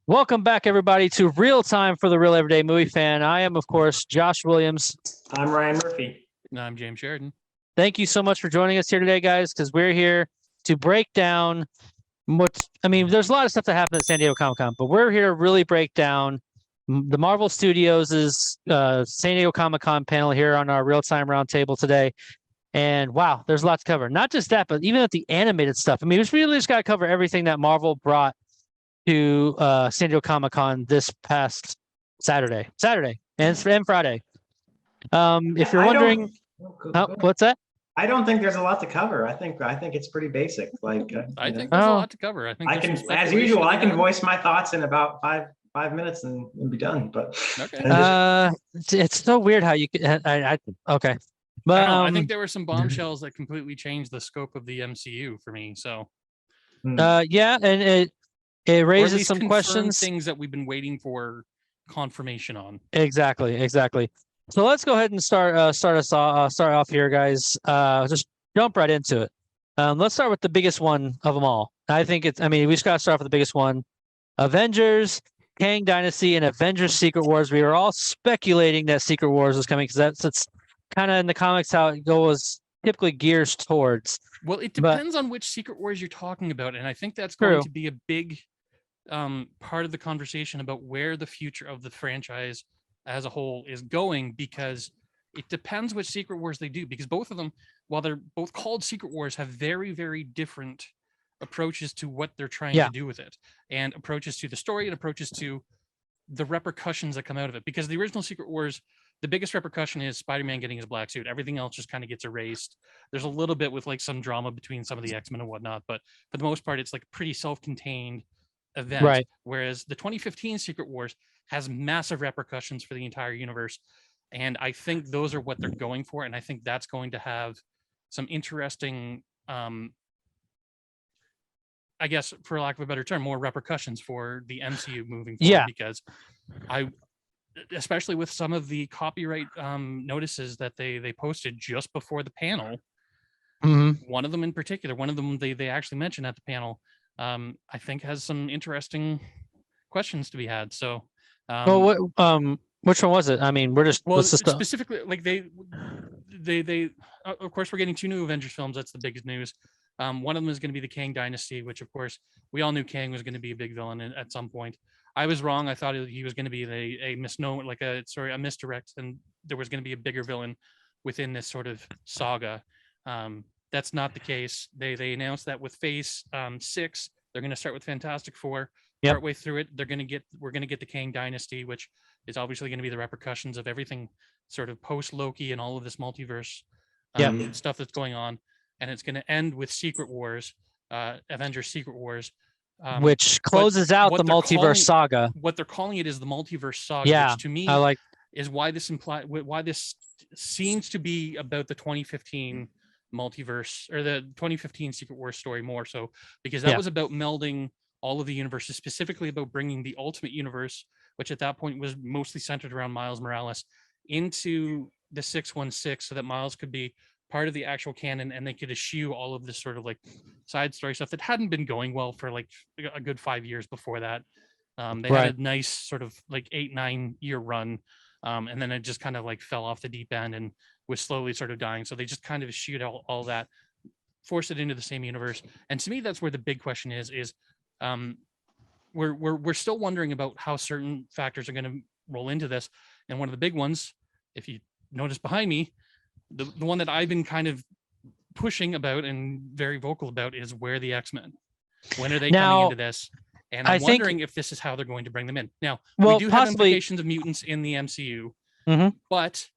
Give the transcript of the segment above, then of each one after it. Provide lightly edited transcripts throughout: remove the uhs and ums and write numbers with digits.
Welcome back, everybody, to Real Time for the Real Everyday Movie Fan. I am, of course, Josh Williams. I'm Ryan Murphy. And I'm James Sheridan. Thank you so much for joining us here today, guys, because we're here to break down there's a lot of stuff that happened at San Diego Comic-Con, but we're here to really break down the Marvel Studios' San Diego Comic-Con panel here on our Real Time Roundtable today. And wow, there's a lot to cover. Not just that, but even at the animated stuff. I mean, we really just got to cover everything that Marvel brought to San Diego Comic-Con this past Saturday and Friday. If you're wondering, what's that? I don't think there's a lot to cover. I think it's pretty basic. Like I think there's a lot to cover. I think as usual, I can voice my thoughts in about five minutes and be done. But okay, it's so weird how you can. Okay, but I think there were some bombshells that completely changed the scope of the MCU for me. So yeah, and it raises some questions, things that we've been waiting for confirmation on. Exactly. So let's go ahead and start off here, guys. Just jump right into it. Let's start with the biggest one of them all. We just got to start off with the biggest one: Avengers, Kang Dynasty, and Avengers Secret Wars. We were all speculating that Secret Wars was coming because that's kind of in the comics how it goes. Typically gears towards. Well, it depends on which Secret Wars you're talking about, and I think that's going to be a big part of the conversation about where the future of the franchise as a whole is going, because it depends which Secret Wars they do, because both of them, while they're both called Secret Wars, have very, very different approaches to what they're trying to do with it, and approaches to the story and approaches to the repercussions that come out of it. Because the original Secret Wars, the biggest repercussion is Spider-Man getting his black suit. Everything else just kind of gets erased. There's a little bit with like some drama between some of the X-Men and whatnot, but for the most part, it's like pretty self-contained event. Right. Whereas the 2015 Secret Wars has massive repercussions for the entire universe. And I think those are what they're going for. And I think that's going to have some interesting, I guess, for lack of a better term, more repercussions for the MCU moving forward. Yeah. Because especially with some of the copyright notices that they posted just before the panel, one of them in particular, they actually mentioned at the panel, I think has some interesting questions to be had. So, which one was it? I mean, specifically, like they of course, we're getting 2 new Avengers films. That's the biggest news. One of them is going to be the Kang Dynasty, which of course we all knew Kang was going to be a big villain at some point. I was wrong. I thought he was going to be a misnomer, a misdirect, and there was going to be a bigger villain within this sort of saga. That's not the case. They announced that with Phase 6, they're going to start with Fantastic Four. Yep. Partway through it, we're going to get the Kang Dynasty, which is obviously going to be the repercussions of everything sort of post Loki and all of this multiverse stuff that's going on. And it's going to end with Secret Wars, Avengers Secret Wars, which closes out the multiverse saga. What they're calling it is the multiverse saga, which to me is why this seems to be about the 2015 multiverse, or the 2015 Secret Wars story more so, because that was about melding all of the universes, specifically about bringing the Ultimate Universe, which at that point was mostly centered around Miles Morales, into the 616, so that Miles could be part of the actual canon, and they could eschew all of this sort of like side story stuff that hadn't been going well for like a good 5 years before that. They had a nice sort of like 8-9 year run, and then it just kind of like fell off the deep end and was slowly sort of dying. So they just kind of eschewed all that, forced it into the same universe. And to me, that's where the big question is we're still wondering about how certain factors are going to roll into this. And one of the big ones, if you notice behind me, the one that I've been kind of pushing about and very vocal about is where the X-Men, when are they coming into this? And I'm wondering if this is how they're going to bring them in. Now, we do have implications of mutants in the MCU, but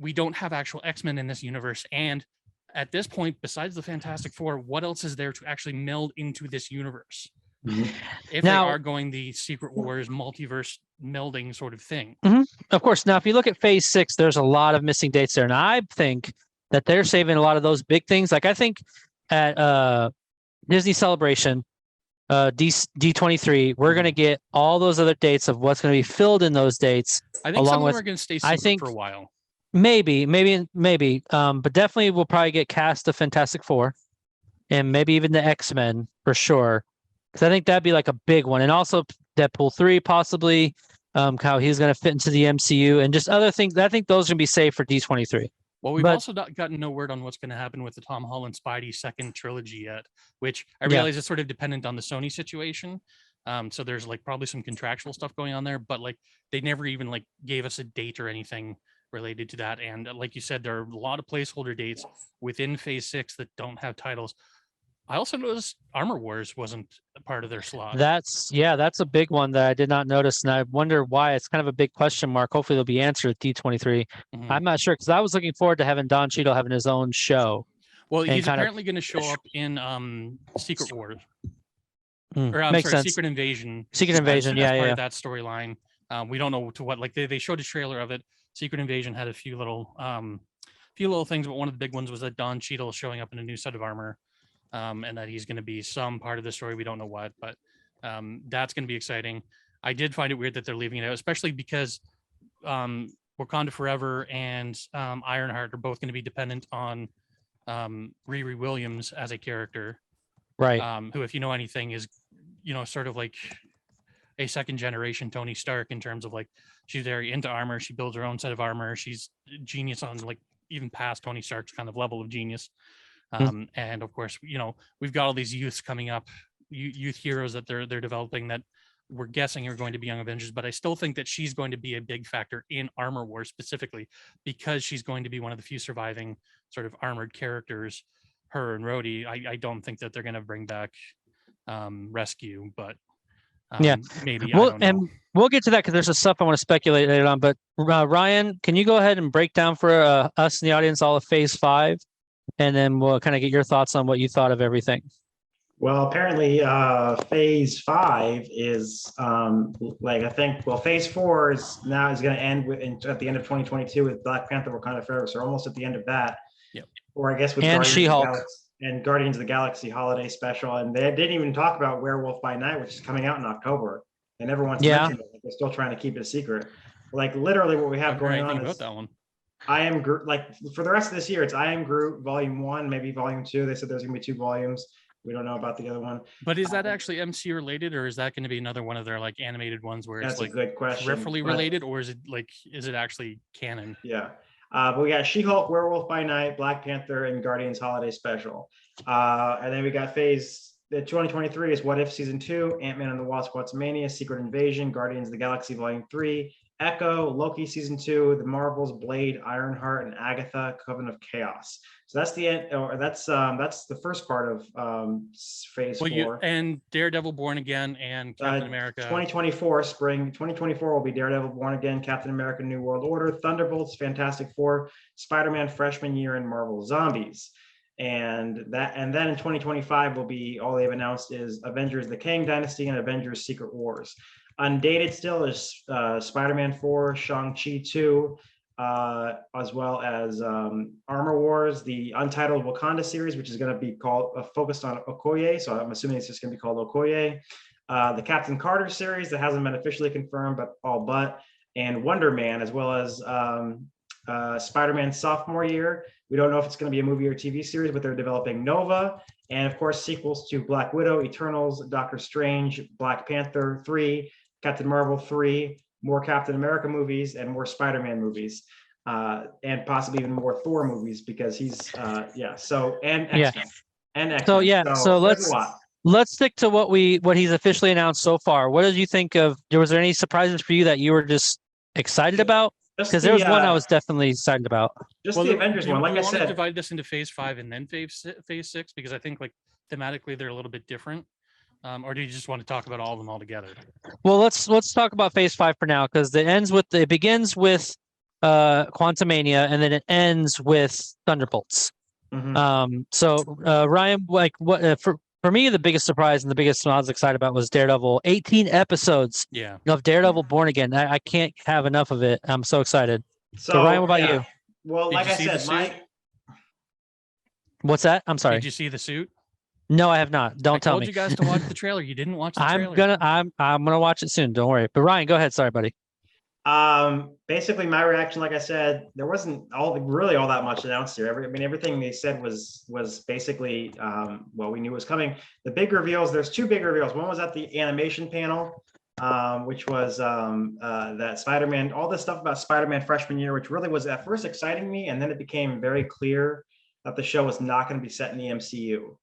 we don't have actual X-Men in this universe. And at this point, besides the Fantastic Four, what else is there to actually meld into this universe? If they are going the Secret Wars multiverse melding sort of thing. Of course. Now, if you look at Phase 6, there's a lot of missing dates there. And I think that they're saving a lot of those big things. Like I think at Disney Celebration, D23, we're going to get all those other dates of what's going to be filled in those dates. I think some of them are going to stay secret for a while. Maybe. But definitely we'll probably get cast of Fantastic Four and maybe even the X-Men for sure. Because I think that'd be like a big one. And also Deadpool 3 possibly, how he's going to fit into the MCU and just other things. I think those are going to be safe for D23. Well, we've also gotten no word on what's going to happen with the Tom Holland Spidey second trilogy yet, which I realize is sort of dependent on the Sony situation. So there's like probably some contractual stuff going on there, but like they never even like gave us a date or anything related to that. And like you said, there are a lot of placeholder dates within Phase 6 that don't have titles. I also noticed Armor Wars wasn't a part of their slot. That's a big one that I did not notice, and I wonder why. It's kind of a big question mark. Hopefully, it'll be answered at D23. I'm not sure because I was looking forward to having Don Cheadle having his own show. Well, he's apparently going to show up in Secret Wars, or I'm Makes sorry, sense. Secret Invasion. Secret Invasion, part of that storyline. We don't know to what. Like they showed a trailer of it. Secret Invasion had a few little things, but one of the big ones was that Don Cheadle is showing up in a new set of armor. And that he's going to be some part of the story. We don't know what, but that's going to be exciting. I did find it weird that they're leaving it out, especially because Wakanda Forever and Ironheart are both going to be dependent on Riri Williams as a character, right? Who, if you know anything, is sort of like a second generation Tony Stark in terms of like she's very into armor. She builds her own set of armor. She's genius on like even past Tony Stark's kind of level of genius. And of course, we've got all these youths coming up, youth heroes that they're developing that we're guessing are going to be Young Avengers, but I still think that she's going to be a big factor in Armor Wars specifically because she's going to be one of the few surviving sort of armored characters, her and Rhodey. I don't think that they're going to bring back Rescue, but maybe. And we'll get to that because there's some stuff I want to speculate later on. But Ryan, can you go ahead and break down for us in the audience all of Phase 5? And then we'll kind of get your thoughts on what you thought of everything. Well, apparently Phase 5 is Phase 4 is going to end at the end of 2022 with Black Panther Wakanda Forever. So we're almost at the end of that. Yep. Or I guess with Guardians of the Galaxy holiday special. And they didn't even talk about Werewolf by Night, which is coming out in October. They never once mentioned it. They're still trying to keep it a secret. Like literally what we have going on is that one. I Am Groot, like for the rest of this year, it's I Am Groot Volume 1, maybe Volume 2. They said there's going to be 2 volumes. We don't know about the other one. But is that actually MCU related, or is that going to be another one of their like animated ones where it's like a good question, peripherally related, or is it actually canon? Yeah. But we got She-Hulk, Werewolf by Night, Black Panther, and Guardians Holiday Special. And then we got the 2023 is What If Season 2, Ant-Man and the Wasp: Quantumania, Secret Invasion, Guardians of the Galaxy Volume 3, Echo, Loki Season 2, The Marvels, Blade, Ironheart, and Agatha, Coven of Chaos. So that's the end, or that's the first part of Phase 4. And Daredevil Born Again and Captain America. 2024 spring. 2024 will be Daredevil Born Again, Captain America: New World Order, Thunderbolts, Fantastic Four, Spider-Man Freshman Year, and Marvel Zombies. And then in 2025 will be all they've announced is Avengers: The Kang Dynasty and Avengers: Secret Wars. Undated still is Spider-Man 4, Shang-Chi 2, as well as Armor Wars, the Untitled Wakanda series, which is going to be called focused on Okoye. So I'm assuming it's just going to be called Okoye. The Captain Carter series that hasn't been officially confirmed, but all but, and Wonder Man, as well as Spider-Man sophomore year. We don't know if it's going to be a movie or TV series, but they're developing Nova. And of course, sequels to Black Widow, Eternals, Doctor Strange, Black Panther 3, Captain Marvel 3, more Captain America movies, and more Spider-Man movies, and possibly even more Thor movies because he's and X-Men. And X-Men. So let's stick to what he's officially announced so far. What did you think of? Was there any surprises for you that you were just excited about? Because there was one I was definitely excited about. The Avengers one. Like I said, divide this into Phase 5 and then Phase 6 because I think like thematically they're a little bit different. Or do you just want to talk about all of them all together? Well, let's talk about Phase 5 for now because it begins with Quantumania and then it ends with Thunderbolts. Mm-hmm. So Ryan, like what for me the biggest surprise and the biggest one I was excited about was Daredevil. 18 episodes of Daredevil Born Again. I can't have enough of it. I'm so excited. So Ryan, what about you? Well, like I said, what's that? I'm sorry. Did you see the suit? No, I have not. Don't tell told me. you guys to watch the trailer. You didn't watch the trailer. I'm gonna watch it soon. Don't worry. But Ryan, go ahead. Sorry, buddy. Basically my reaction, like I said, there wasn't really all that much announced here. Everything they said was basically what we knew was coming. The big reveals, there's two big reveals. One was at the animation panel, which was that Spider-Man, all this stuff about Spider-Man freshman year, which really was at first exciting me, and then it became very clear that the show was not going to be set in the MCU.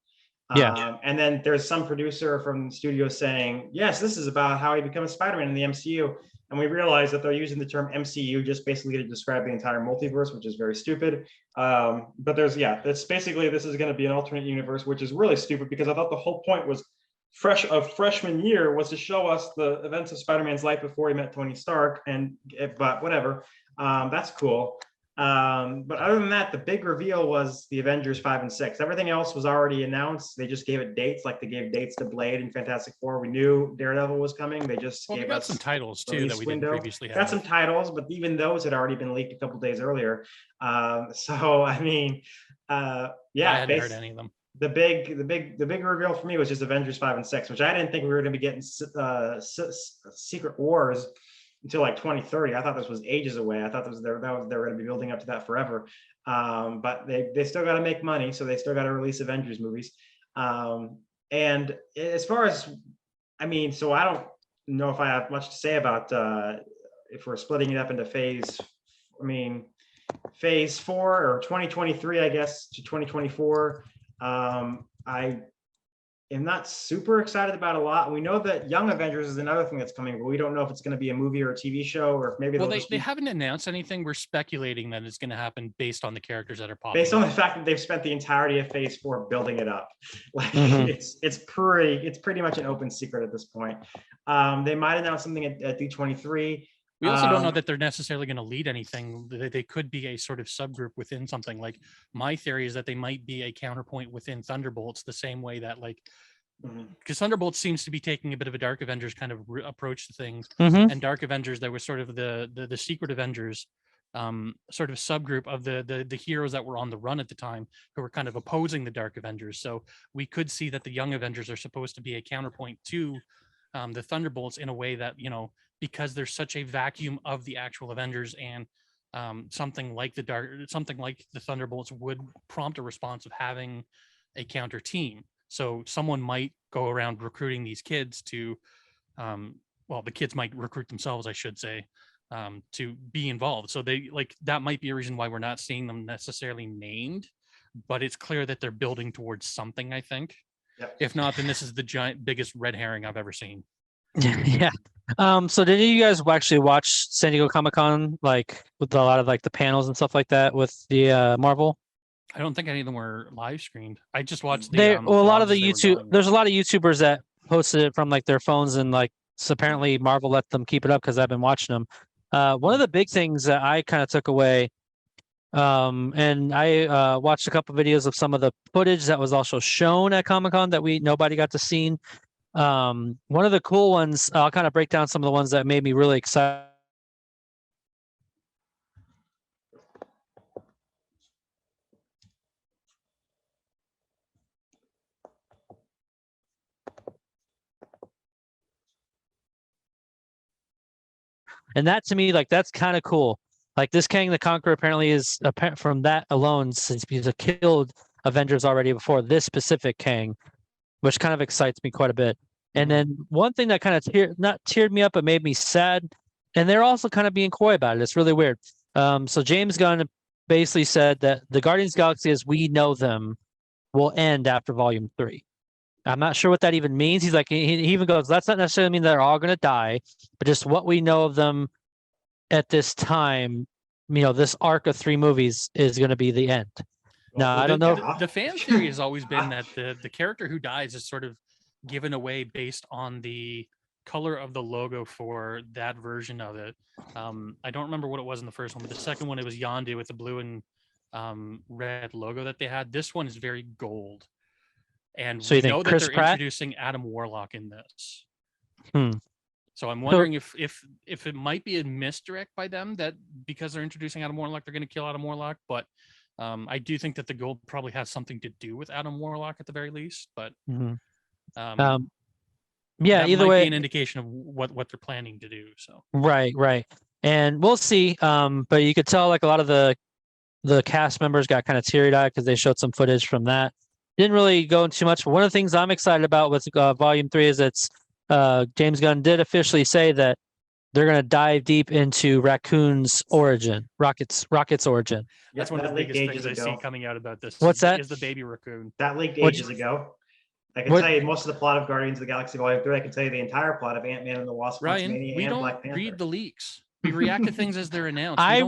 Yeah. And then there's some producer from the studio saying, yes, this is about how he becomes Spider-Man in the MCU. And we realized that they're using the term MCU just basically to describe the entire multiverse, which is very stupid. But it's basically, this is going to be an alternate universe, which is really stupid because I thought the whole point was freshman year was to show us the events of Spider-Man's life before he met Tony Stark. But whatever, that's cool. But other than that, the big reveal was the Avengers 5 and 6. Everything else was already announced. They just gave it dates, like they gave dates to Blade and Fantastic Four. We knew Daredevil was coming. They just gave us some titles too that we didn't previously have. Got some titles, but even those had already been leaked a couple days earlier. So I mean, I hadn't heard any of them. The big reveal for me was just Avengers 5 and 6, which I didn't think we were going to be getting Secret Wars until like 2030. I thought this was ages away. I thought they were going to be building up to that forever. But they still got to make money, so they still got to release Avengers movies. And as far as, so I don't know if I have much to say about if we're splitting it up into phase 4 or 2023, I guess, to 2024. I am not super excited about a lot. We know that Young Avengers is another thing that's coming, but we don't know if it's going to be a movie or a TV show, or if maybe they haven't announced anything. We're speculating that it's going to happen based on the characters that are popping. Based on the fact that they've spent the entirety of Phase 4 building it up, like it's pretty much an open secret at this point. They might announce something at D23. We also don't know that they're necessarily going to lead anything. They could be a sort of subgroup within something. Like, my theory is that they might be a counterpoint within Thunderbolts, the same way that, like, because Thunderbolts seems to be taking a bit of a Dark Avengers kind of approach to things. And Dark Avengers, there was sort of the Secret Avengers, sort of subgroup of the heroes that were on the run at the time, who were kind of opposing the Dark Avengers. So we could see that the Young Avengers are supposed to be a counterpoint to the Thunderbolts, in a way that, because there's such a vacuum of the actual Avengers, and something like the Thunderbolts would prompt a response of having a counter team. So someone might go around recruiting these kids to, the kids might recruit themselves, I should say, to be involved. So that might be a reason why we're not seeing them necessarily named, but it's clear that they're building towards something, I think. Yep. If not, then this is the biggest red herring I've ever seen. Yeah. So did you guys actually watch San Diego Comic-Con, like with a lot of like the panels and stuff like that with the Marvel? I don't think any of them were live screened. I just watched a lot of the YouTube. There's a lot of YouTubers that posted it from like their phones, and like, so apparently Marvel let them keep it up because I've been watching them. One of the big things that I kind of took away, and I watched a couple of videos of some of the footage that was also shown at Comic-Con that nobody got to see. One of the cool ones, I'll kind of break down some of the ones that made me really excited. And that, to me, like, that's kind of cool. Like, this Kang the Conqueror apparently is, from that alone, since he's killed Avengers already before this specific Kang, which kind of excites me quite a bit. And then one thing that kind of not teared me up, but made me sad, and they're also kind of being coy about it. It's really weird. So James Gunn basically said that the Guardians of the Galaxy as we know them will end after Volume 3. I'm not sure what that even means. He's like, he even goes, that's not necessarily mean they're all going to die, but just what we know of them at this time, this arc of 3 movies is going to be the end. Now, I don't know. The fan theory has always been that the character who dies is sort of given away based on the color of the logo for that version of it. I don't remember what it was in the first one, but the second one, it was Yondu with the blue and red logo that they had. This one is very gold. And so we know that they're introducing Adam Warlock in this. So I'm wondering if it might be a misdirect by them, that because they're introducing Adam Warlock, they're going to kill Adam Warlock. But I do think that the gold probably has something to do with Adam Warlock at the very least, but yeah, that either might way, be an indication of what they're planning to do. So right, and we'll see. But you could tell like a lot of the cast members got kind of teary-eyed because they showed some footage from that. Didn't really go into too much. But one of the things I'm excited about with Volume 3 is it's James Gunn did officially say that they're going to dive deep into Raccoon's origin, Rocket's origin. That's one of the biggest things I see coming out about this. What's that? Is the baby raccoon. That leaked ages ago. I can tell you most of the plot of Guardians of the Galaxy Volume 3. I can tell you the entire plot of Ant-Man and the Wasp, Ryan, we don't read the leaks. We react to things as they're announced. I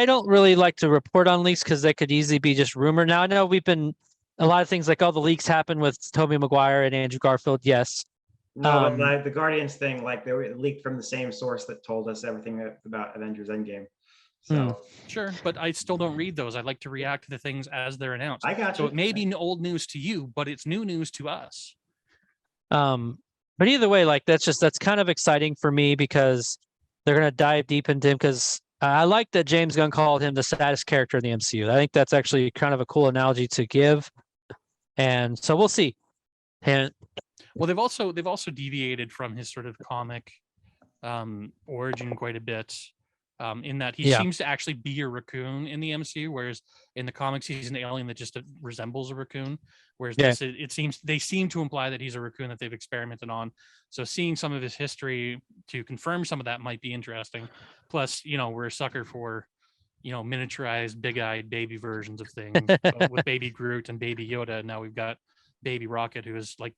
don't really like to report on leaks because they could easily be just rumor. Now I know we've been a lot of things like the leaks happen with Tobey Maguire and Andrew Garfield. Yes. No, but the Guardians thing, like they were leaked from the same source that told us everything about Avengers Endgame. So sure, but I still don't read those. I like to react to the things as they're announced. I got you. So it may be old news to you, but it's new news to us. But either way, like that's kind of exciting for me because they're gonna dive deep into him. Because I like that James Gunn called him the saddest character in the MCU. I think that's actually kind of a cool analogy to give. And so we'll see. And well, they've also deviated from his sort of comic origin quite a bit. In that he seems to actually be a raccoon in the MCU, whereas in the comics he's an alien that just resembles a raccoon. Whereas they seem to imply that he's a raccoon that they've experimented on. So seeing some of his history to confirm some of that might be interesting. Plus, we're a sucker for, miniaturized, big-eyed baby versions of things with Baby Groot and Baby Yoda. Now we've got Baby Rocket, who is like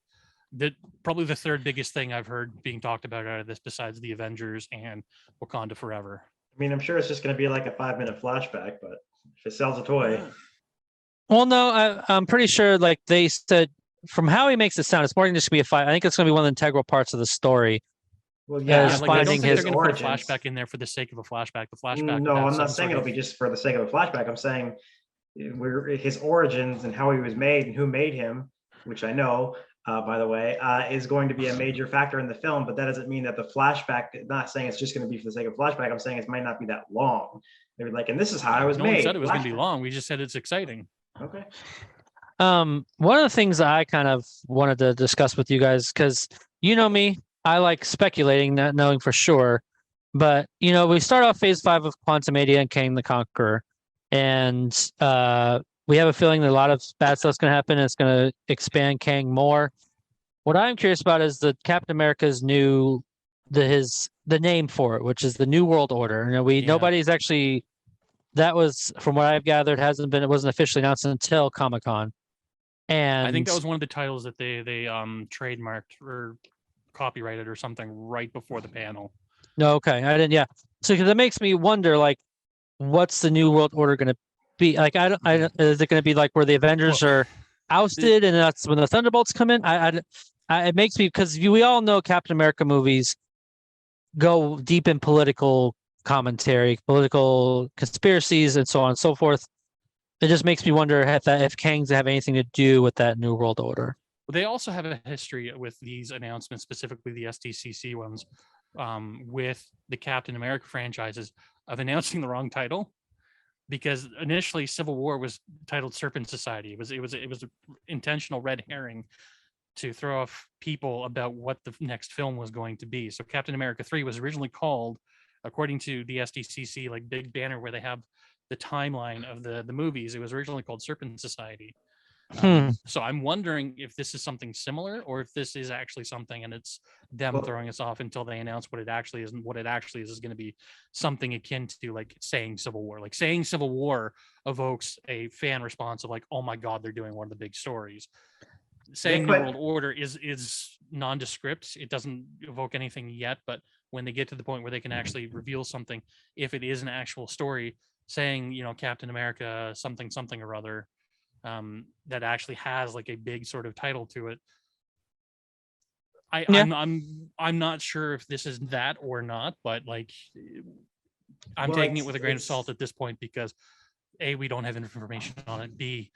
probably the third biggest thing I've heard being talked about out of this, besides the Avengers and Wakanda Forever. I mean, I'm sure it's just going to be like a 5-minute flashback, but if it sells a toy. Well, no, I'm pretty sure like they said from how he makes it sound, it's more than just going to be a fight. I think it's going to be one of the integral parts of the story. Well, yeah, like, I don't think they're going to put a flashback in there for the sake of a flashback. The flashback. No, I'm not saying it'll be just for the sake of a flashback. I'm saying his origins and how he was made and who made him, which I know, by the way, is going to be a major factor in the film. But that doesn't mean that the flashback, not saying it's just going to be for the sake of flashback. I'm saying it might not be that long. Maybe like, and this is how I was made. No one said it was going to be long. We just said it's exciting. Okay. One of the things I kind of wanted to discuss with you guys, because you know me, I like speculating, not knowing for sure. But we start off Phase 5 of Quantumania and Kang the Conqueror, and we have a feeling that a lot of bad stuff's going to happen. And it's going to expand Kang more. What I'm curious about is the Captain America's the name for it, which is the New World Order. Nobody's actually. That was, from what I've gathered, it wasn't officially announced until Comic-Con. And I think that was one of the titles that they trademarked or copyrighted or something right before the panel. No, okay, I didn't. Yeah, so because that makes me wonder, like, what's the New World Order going to be? Like, I don't. Is it going to be like where the Avengers are ousted and that's when the Thunderbolts come in? It makes me, because we all know Captain America movies go deep in political commentary, political conspiracies, and so on and so forth. It just makes me wonder if Kang's have anything to do with that New World Order. Well, they also have a history with these announcements, specifically the SDCC ones, with the Captain America franchises, of announcing the wrong title, because initially Civil War was titled Serpent Society. It was an intentional red herring to throw off people about what the next film was going to be. So Captain America 3 was originally called, according to the SDCC, like big banner where they have the timeline of the movies, it was originally called Serpent Society. So I'm wondering if this is something similar, or if this is actually something and it's them throwing us off until they announce what it actually is. And what it actually is going to be something akin to like saying Civil War. Like saying Civil War evokes a fan response of like, oh my God, they're doing one of the big stories. Saying New World Order is nondescript. It doesn't evoke anything yet, but when they get to the point where they can actually reveal something, if it is an actual story, saying, Captain America, something or other, that actually has like a big sort of title to it. I'm not sure if this is that or not, but like I'm taking it with a grain of salt at this point, because A, we don't have information on it. B,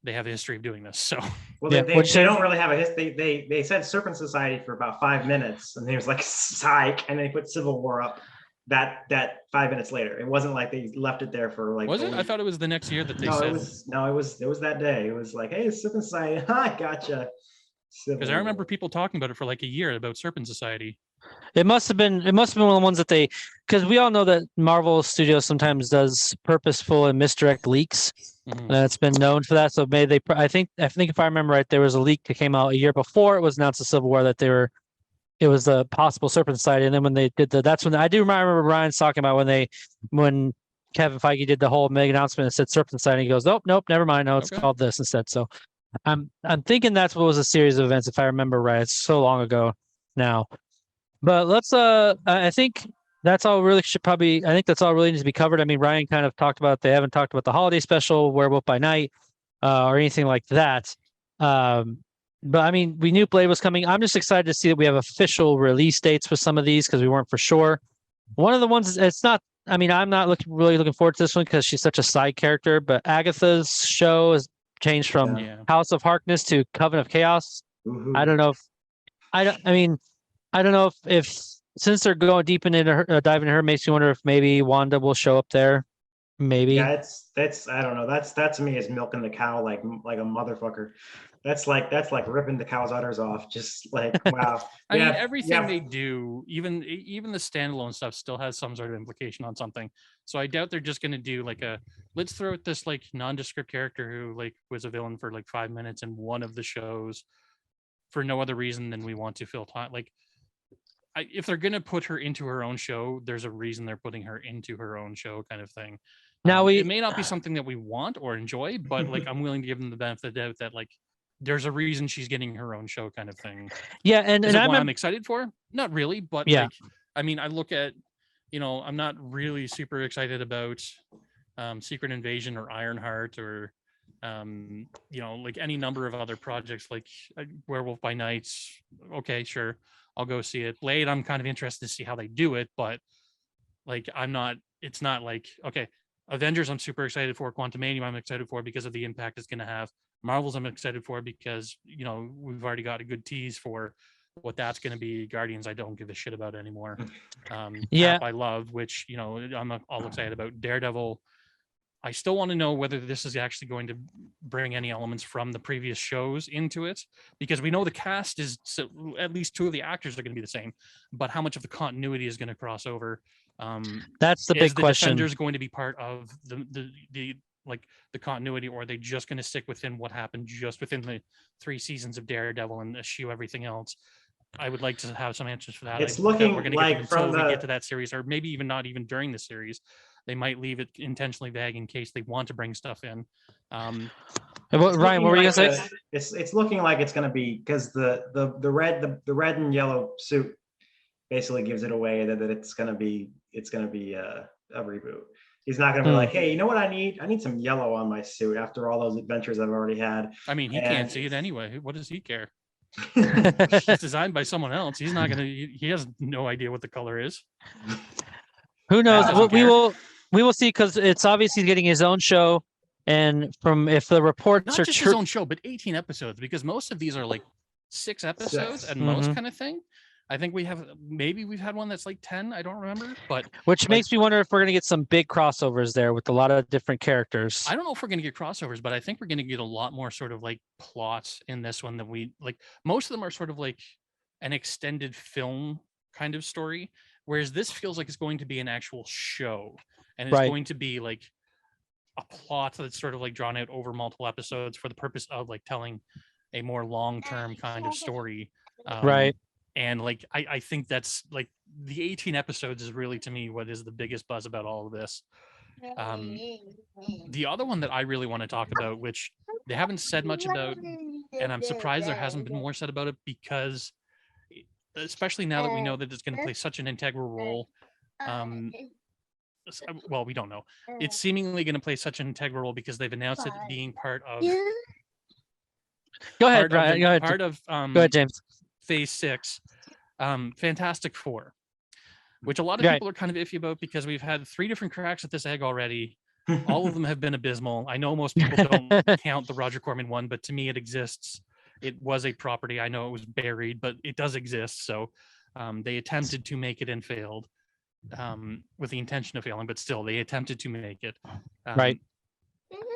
they have a history of doing this. So they don't really have a history. They said Serpent Society for about 5 minutes, and he was like psych, and they put Civil War up. that 5 minutes later. It wasn't like they left it there for like. Was it? I thought it was the next year that they no, said. It was that day. It was like, hey, Serpent Society. I gotcha. Because I remember people talking about it for like a year about Serpent Society. It must have been one of the ones that they, because we all know that Marvel Studios sometimes does purposeful and misdirect leaks. Mhm. It's been known for that. So maybe I think if I remember right, there was a leak that came out a year before it was announced to Civil War that it was a possible Serpent Society. And then when they did that's when I do remember Ryan's talking about when Kevin Feige did the whole mega announcement and said Serpent Society. He goes, nope, never mind. No, it's called this instead. So I'm thinking that's what was a series of events, if I remember right. It's so long ago now. But let's I think that's all really that's all really needs to be covered. I mean, Ryan kind of talked about, they haven't talked about the holiday special, Werewolf by Night, or anything like that. But I mean, we knew Blade was coming. I'm just excited to see that we have official release dates for some of these because we weren't for sure. One of the ones, it's not, I mean, I'm not really looking forward to this one because she's such a side character, but Agatha's show has changed from House of Harkness to Coven of Chaos. Mm-hmm. I don't know if, I don't know if since they're going deep into her, diving into her, makes you wonder if maybe Wanda will show up there. Maybe. Yeah, that's I don't know. That to me is milking the cow like a motherfucker. That's like ripping the cow's udders off. Just like, wow. I mean, everything they do, even the standalone stuff, still has some sort of implication on something. So I doubt they're just going to do like let's throw out this like nondescript character who like was a villain for like 5 minutes in one of the shows for no other reason than we want to fill time. Like, if they're going to put her into her own show, there's a reason they're putting her into her own show, kind of thing. Now it may not be something that we want or enjoy, but like I'm willing to give them the benefit of the doubt that like there's a reason she's getting her own show, kind of thing. Yeah, and I'm excited for? Not really, but like, I mean, I look at, I'm not really super excited about Secret Invasion or Ironheart or like any number of other projects like Werewolf by Night. Okay, sure, I'll go see it. Blade, I'm kind of interested to see how they do it, but like it's not like, okay, Avengers I'm super excited for, Quantumanium I'm excited for because of the impact it's going to have. Marvels I'm excited for because we've already got a good tease for what that's going to be. Guardians I don't give a shit about anymore. Cap I love, which I'm all excited about. Daredevil, I still want to know whether this is actually going to bring any elements from the previous shows into it, because we know the cast is, so at least 2 of the actors are going to be the same, but how much of the continuity is going to cross over? That's the big question. Defenders going to be part of the continuity, or are they just going to stick within what happened just within the 3 seasons of Daredevil and eschew everything else? I would like to have some answers for that. It's looking we're going to like get until we get to that series, or maybe even not even during the series. They might leave it intentionally vague in case they want to bring stuff in. Ryan, what were you gonna say? It's looking like it's gonna be, because the red and yellow suit basically gives it away that it's gonna be a reboot. He's not gonna be like, hey, you know what I need? I need some yellow on my suit after all those adventures I've already had. I mean, he can't see it anyway. What does he care? It's designed by someone else. He's not gonna. He has no idea what the color is. Who knows? We will see, because it's obviously getting his own show, and if the reports not are just his own show, but 18 episodes, because most of these are like 6 episodes at most, kind of thing. I think we've had one that's like 10. I don't remember, but which makes me wonder if we're gonna get some big crossovers there with a lot of different characters. I don't know if we're gonna get crossovers, but I think we're gonna get a lot more sort of like plots in this one than we like. Most of them are sort of like an extended film kind of story, whereas this feels like it's going to be an actual show, and it's going to be like a plot that's sort of like drawn out over multiple episodes for the purpose of like telling a more long-term kind of story. And like, I think that's like the 18 episodes is really, to me, what is the biggest buzz about all of this. The other one that I really want to talk about, which they haven't said much about, and I'm surprised there hasn't been more said about it, because especially now that we know that it's going to play such an integral role. Well, we don't know. It's seemingly going to play such an integral role because they've announced it being part of. Go ahead, Ryan. Go ahead. Part of go ahead, James. Phase 6, Fantastic Four, which a lot of people are kind of iffy about because we've had 3 different cracks at this egg already. All of them have been abysmal. I know most people don't count the Roger Corman one, but to me it exists. It was a property. I know it was buried, but it does exist. So they attempted to make it and failed. with the intention of failing, but still they attempted to make it. Right.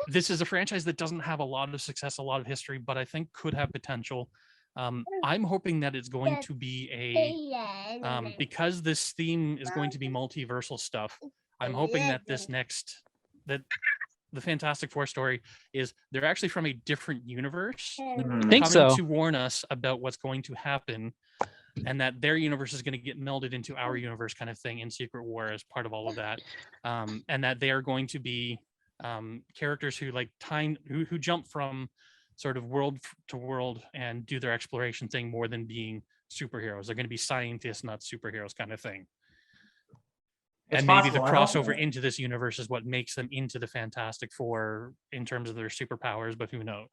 This is a franchise that doesn't have a lot of success, a lot of history, but I think could have potential. I'm hoping that it's going to be because this theme is going to be multiversal stuff. I'm hoping that that the Fantastic Four story is they're actually from a different universe, think so, to warn us about what's going to happen, and that their universe is going to get melded into our universe, kind of thing, in Secret War as part of all of that, and that they are going to be characters who who jump from sort of world to world and do their exploration thing more than being superheroes. They're going to be scientists, not superheroes, kind of thing. And maybe the crossover into this universe is what makes them into the Fantastic Four in terms of their superpowers, but who knows?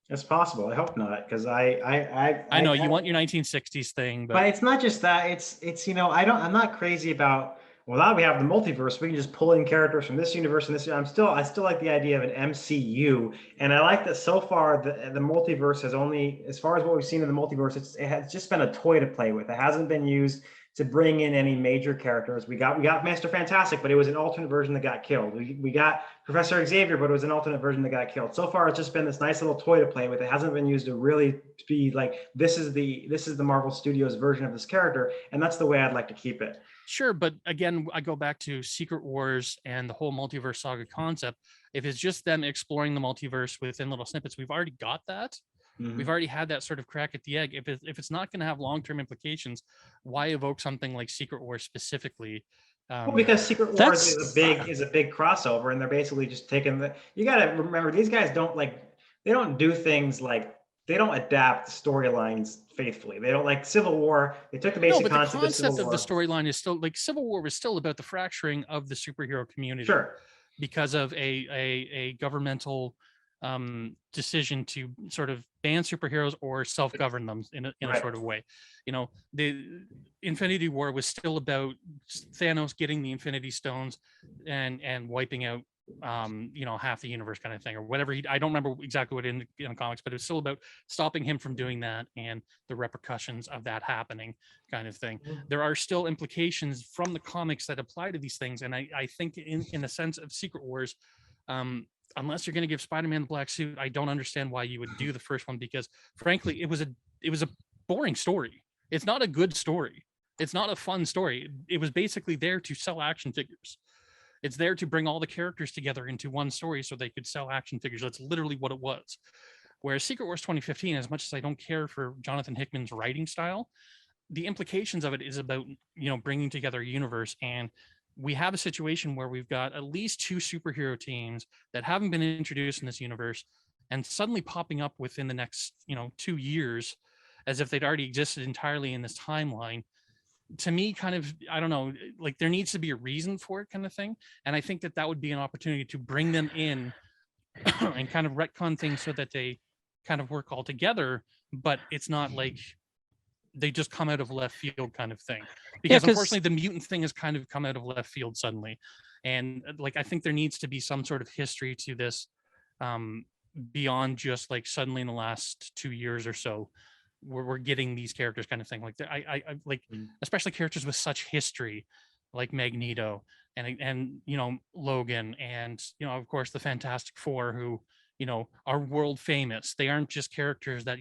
It's possible. I hope not, because I know you want your 1960s thing, but it's not just that. It's I'm not crazy about. Well, now we have the multiverse. We can just pull in characters from this universe and this. I still like the idea of an MCU, and I like that so far the multiverse has only, as far as what we've seen in the multiverse, it has just been a toy to play with. It hasn't been used to bring in any major characters. We got Mr. Fantastic, but it was an alternate version that got killed. We got Professor Xavier, but it was an alternate version that got killed. So far, it's just been this nice little toy to play with. It hasn't been used to really be like, this is the Marvel Studios version of this character, and that's the way I'd like to keep it. Sure, but again, I go back to Secret Wars and the whole multiverse saga concept. If it's just them exploring the multiverse within little snippets, we've already got that. Mm-hmm. We've already had that sort of crack at the egg. If it's not going to have long-term implications, why evoke something like Secret Wars specifically? Well, because Secret Wars is a big crossover, and they're basically just taking you got to remember, these guys they don't do things like, they don't adapt storylines faithfully. They don't, like Civil War. They took the basic concept of the storyline is still, like, Civil War was still about the fracturing of the superhero community. Sure. Because of a governmental decision to sort of ban superheroes or self-govern them in a sort of way. The Infinity War was still about Thanos getting the Infinity Stones and wiping out half the universe, kind of thing, or whatever. I don't remember exactly what in comics, but it's still about stopping him from doing that and the repercussions of that happening, kind of thing. There are still implications from the comics that apply to these things, and I think in the sense of Secret Wars, unless you're going to give Spider-Man the black suit, I don't understand why you would do the first one, because frankly, it was a boring story. It's not a good story. It's not a fun story. It was basically there to sell action figures. It's there to bring all the characters together into one story so they could sell action figures. That's literally what it was. Whereas Secret Wars 2015, as much as I don't care for Jonathan Hickman's writing style, the implications of it is about, bringing together a universe. And we have a situation where we've got at least 2 superhero teams that haven't been introduced in this universe and suddenly popping up within the next, 2 years, as if they'd already existed entirely in this timeline. To me, kind of, I don't know, like, there needs to be a reason for it, kind of thing. And I think that would be an opportunity to bring them in and kind of retcon things so that they kind of work all together, but it's not like they just come out of left field, kind of thing. Because unfortunately, the mutant thing has kind of come out of left field suddenly. And like, I think there needs to be some sort of history to this, beyond just like suddenly in the last 2 years or so, we're getting these characters, kind of thing. Like, I like, especially characters with such history, like Magneto and Logan, and of course the Fantastic Four, who are world famous. They aren't just characters that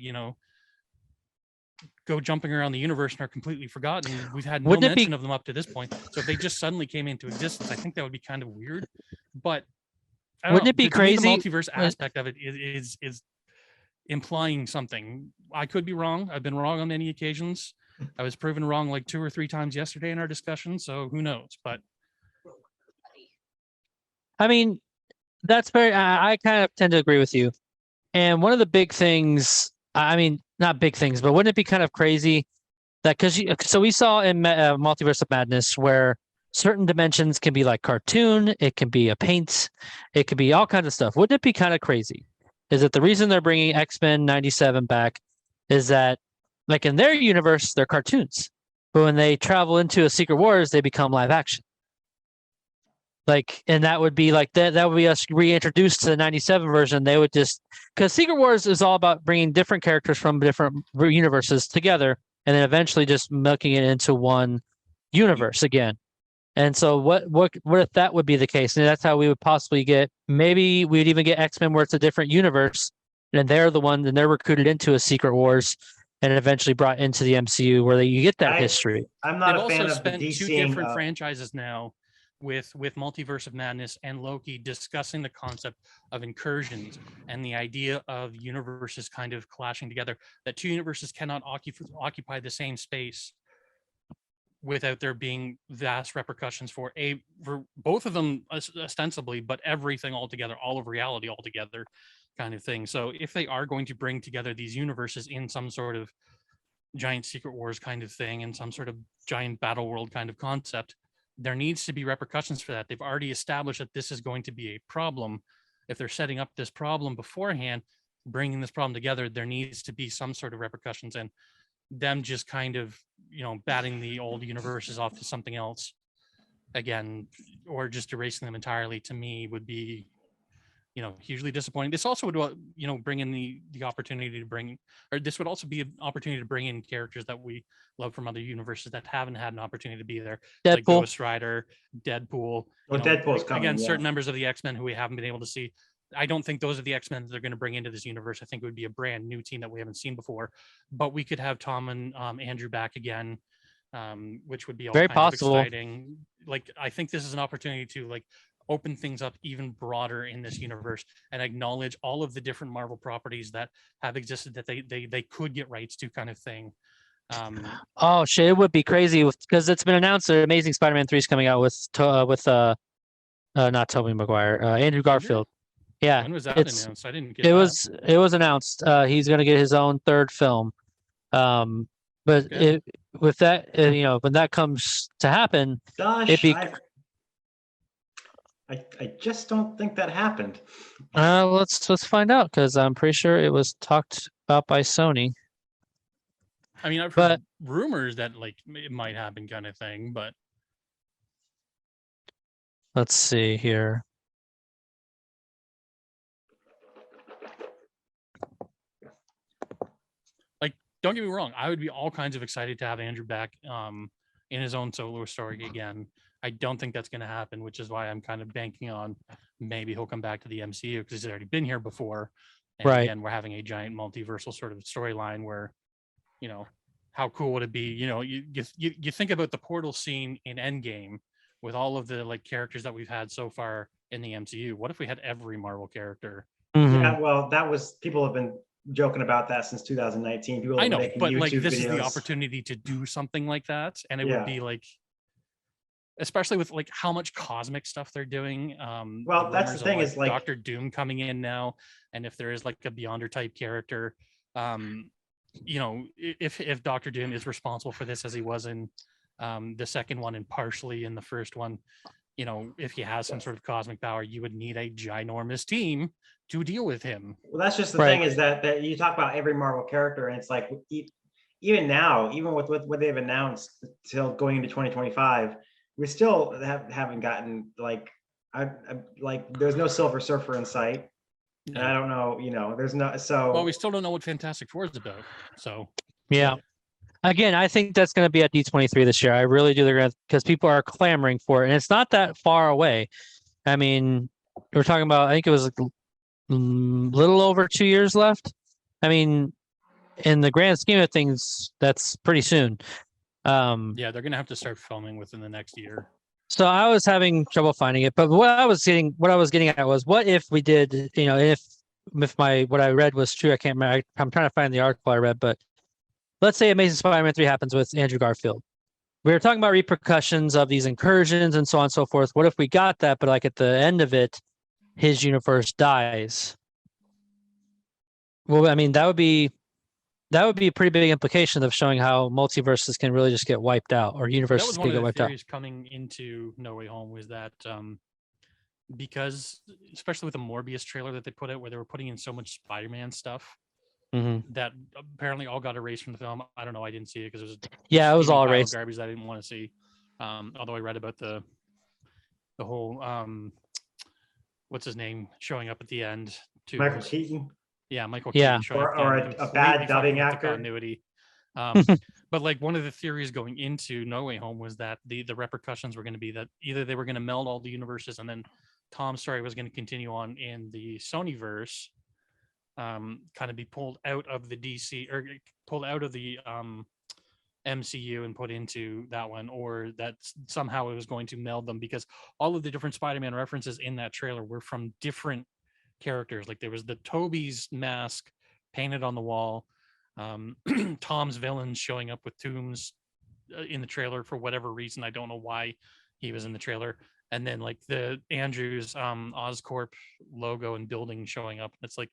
go jumping around the universe and are completely forgotten. We've had no mention of them up to this point. So if they just suddenly came into existence, I think that would be kind of weird. But wouldn't it be crazy? The multiverse aspect of it is implying something. I could be wrong. I've been wrong on many occasions. I was proven wrong like 2 or 3 times yesterday in our discussion, so who knows? But I mean, that's very, I kind of tend to agree with you. And one of the big things, I mean, not big things, but wouldn't it be kind of crazy that, so we saw in Multiverse of Madness where certain dimensions can be like cartoon, it can be a paint, it could be all kinds of stuff. Wouldn't it be kind of crazy? Is that the reason they're bringing X-Men 97 back is that, like, in their universe, they're cartoons, but when they travel into a Secret Wars, they become live action. Like, and that would be like that would be us reintroduced to the 97 version. They would just, because Secret Wars is all about bringing different characters from different universes together and then eventually just milking it into one universe again. And so what if that would be the case? And that's how we would possibly get, maybe we'd even get X-Men where it's a different universe and they're the one, and they're recruited into a Secret Wars and eventually brought into the MCU where you get that history. I'm not They've a fan also of the spent two DCing, different franchises now with Multiverse of Madness and Loki discussing the concept of incursions and the idea of universes kind of clashing together, that two universes cannot occupy the same space without there being vast repercussions for both of them ostensibly, but everything altogether, all of reality altogether kind of thing. So if they are going to bring together these universes in some sort of giant Secret Wars kind of thing and some sort of giant battle world kind of concept, there needs to be repercussions for that. They've already established that this is going to be a problem. If they're setting up this problem beforehand, bringing this problem together, there needs to be some sort of repercussions, and them just kind of, batting the old universes off to something else again, or just erasing them entirely, to me would be, hugely disappointing. This also would, bring in the opportunity to bring, or this would also be an opportunity to bring in characters that we love from other universes that haven't had an opportunity to be there. Deadpool. Like Ghost Rider, Deadpool. Deadpool's coming. Again, certain members of the X-Men who we haven't been able to see. I don't think those are the X-Men that they're going to bring into this universe. I think it would be a brand new team that we haven't seen before. But we could have Tom and Andrew back again, which would be all very kind possible. of exciting. Like, I think this is an opportunity to open things up even broader in this universe and acknowledge all of the different Marvel properties that have existed that they could get rights to, kind of thing. Oh shit, it would be crazy because it's been announced that Amazing Spider-Man 3 is coming out with not Tobey Maguire, Andrew Garfield. Yeah. When was that announced? I didn't get that. It was announced. He's going to get his own third film. But with that, when that comes to happen, I just don't think that happened. Let's find out, because I'm pretty sure it was talked about by Sony. I mean, I've heard rumors that it might happen, kind of thing, but let's see here. Don't get me wrong, I would be all kinds of excited to have Andrew back in his own solo story again. I don't think that's going to happen, which is why I'm kind of banking on maybe he'll come back to the MCU, because he's already been here before. And again, we're having a giant multiversal sort of storyline where, how cool would it be? You think about the portal scene in Endgame with all of the characters that we've had so far in the MCU. What if we had every Marvel character? Mm-hmm. Yeah, well, people have been joking about that since 2019. People I know, but YouTube this videos. is the opportunity to do something like that, and it would be especially with how much cosmic stuff they're doing. Well, that's the thing, is Doctor Doom coming in now, and if there is a Beyonder type character, if Doctor Doom is responsible for this as he was in the second one and partially in the first one, if he has some sort of cosmic power, you would need a ginormous team to deal with him. Well, that's just the thing, is that you talk about every Marvel character, and it's even now, even with what they've announced till going into 2025, we still haven't gotten there's no Silver Surfer in sight. And I don't know, there's no, so. Well, we still don't know what Fantastic Four is about. So. Yeah. Again, I think that's going to be at D23 this year. I really do, because people are clamoring for it, and it's not that far away. I mean, we're talking about, I think it was a little over 2 years left. I mean, in the grand scheme of things, that's pretty soon. Yeah, they're going to have to start filming within the next year. So I was having trouble finding it, but what I was getting at was, what if we did, if what I read was true. I can't remember. I'm trying to find the article I read, but let's say Amazing Spider-Man 3 happens with Andrew Garfield. We were talking about repercussions of these incursions and so on and so forth. What if we got that, but at the end of it, his universe dies? Well, I mean, that would be a pretty big implication of showing how multiverses can really just get wiped out, or universes can get wiped out. That was one of the theories coming into No Way Home, was that because, especially with the Morbius trailer that they put out, where they were putting in so much Spider-Man stuff, that apparently all got erased from the film. I don't know. I didn't see it because it was all erased. Garbage that I didn't want to see. Although I read about the whole what's his name showing up at the end too. Michael Keaton. Yeah, Michael Keaton showing up or a bad dubbing actor. Continuity. But like one of the theories going into No Way Home was that the repercussions were going to be that either they were going to meld all the universes and then Tom's story was going to continue on in the Sonyverse, kind of be pulled out of the DC or pulled out of the MCU and put into that one, or that somehow it was going to meld them, because all of the different Spider-Man references in that trailer were from different characters. Like there was the Toby's mask painted on the wall, Tom's villains showing up with tombs in the trailer for whatever reason. I don't know why he was in the trailer. And then like the Andrews Oscorp logo and building showing up. It's like,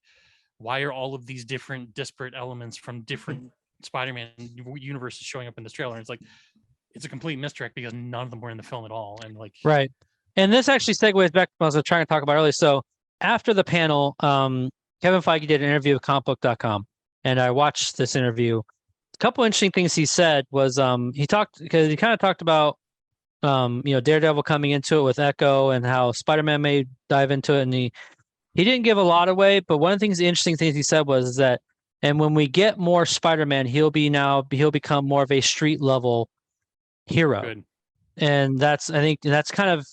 why are all of these different disparate elements from different Spider-Man universes showing up in this trailer? And it's like, it's a complete misdirect because none of them were in the film at all. And like, right. And this actually segues back to what I was trying to talk about earlier. So after the panel, Kevin Feige did an interview with comicbook.com, and I watched this interview. A couple interesting things he said was he kind of talked about Daredevil coming into it with Echo and how Spider-Man may dive into it, and he didn't give a lot away, but one of the interesting things he said was that, and when we get more Spider-Man, he'll become more of a street level hero. Good. And I think that's kind of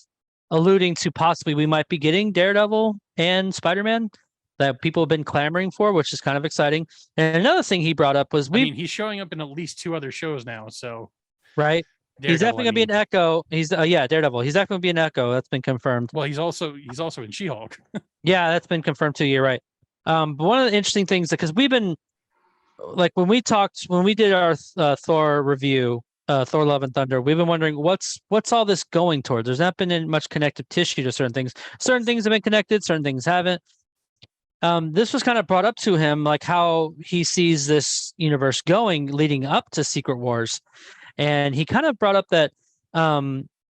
alluding to possibly we might be getting Daredevil and Spider-Man that people have been clamoring for, which is kind of exciting. And another thing he brought up was he's showing up in at least 2 other shows now, so right. Daredevil, he's definitely gonna be an Echo. He's Daredevil. He's definitely gonna be an Echo. That's been confirmed. Well, he's also in She-Hulk. Yeah, that's been confirmed too. You're right. But one of the interesting things, because we've been like when we did our Thor review, Thor: Love and Thunder, we've been wondering what's all this going towards. There's not been much connective tissue to certain things. Certain things have been connected, certain things haven't. This was kind of brought up to him, like how he sees this universe going leading up to Secret Wars. And he kind of brought up that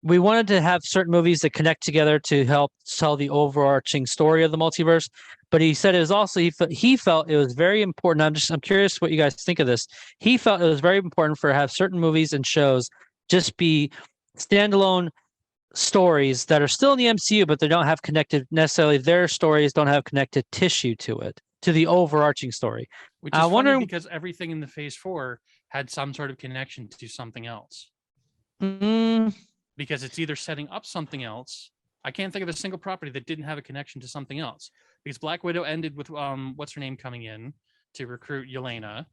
we wanted to have certain movies that connect together to help tell the overarching story of the multiverse. But he said it was also he felt it was very important. I'm curious what you guys think of this. He felt it was very important for have certain movies and shows just be standalone stories that are still in the MCU, but they don't have connected necessarily. Their stories don't have connected tissue to it, to the overarching story. Which is funny because everything in the Phase 4 had some sort of connection to something else. Because it's either setting up something else. I can't think of a single property that didn't have a connection to something else. Because Black Widow ended with what's her name coming in to recruit Yelena,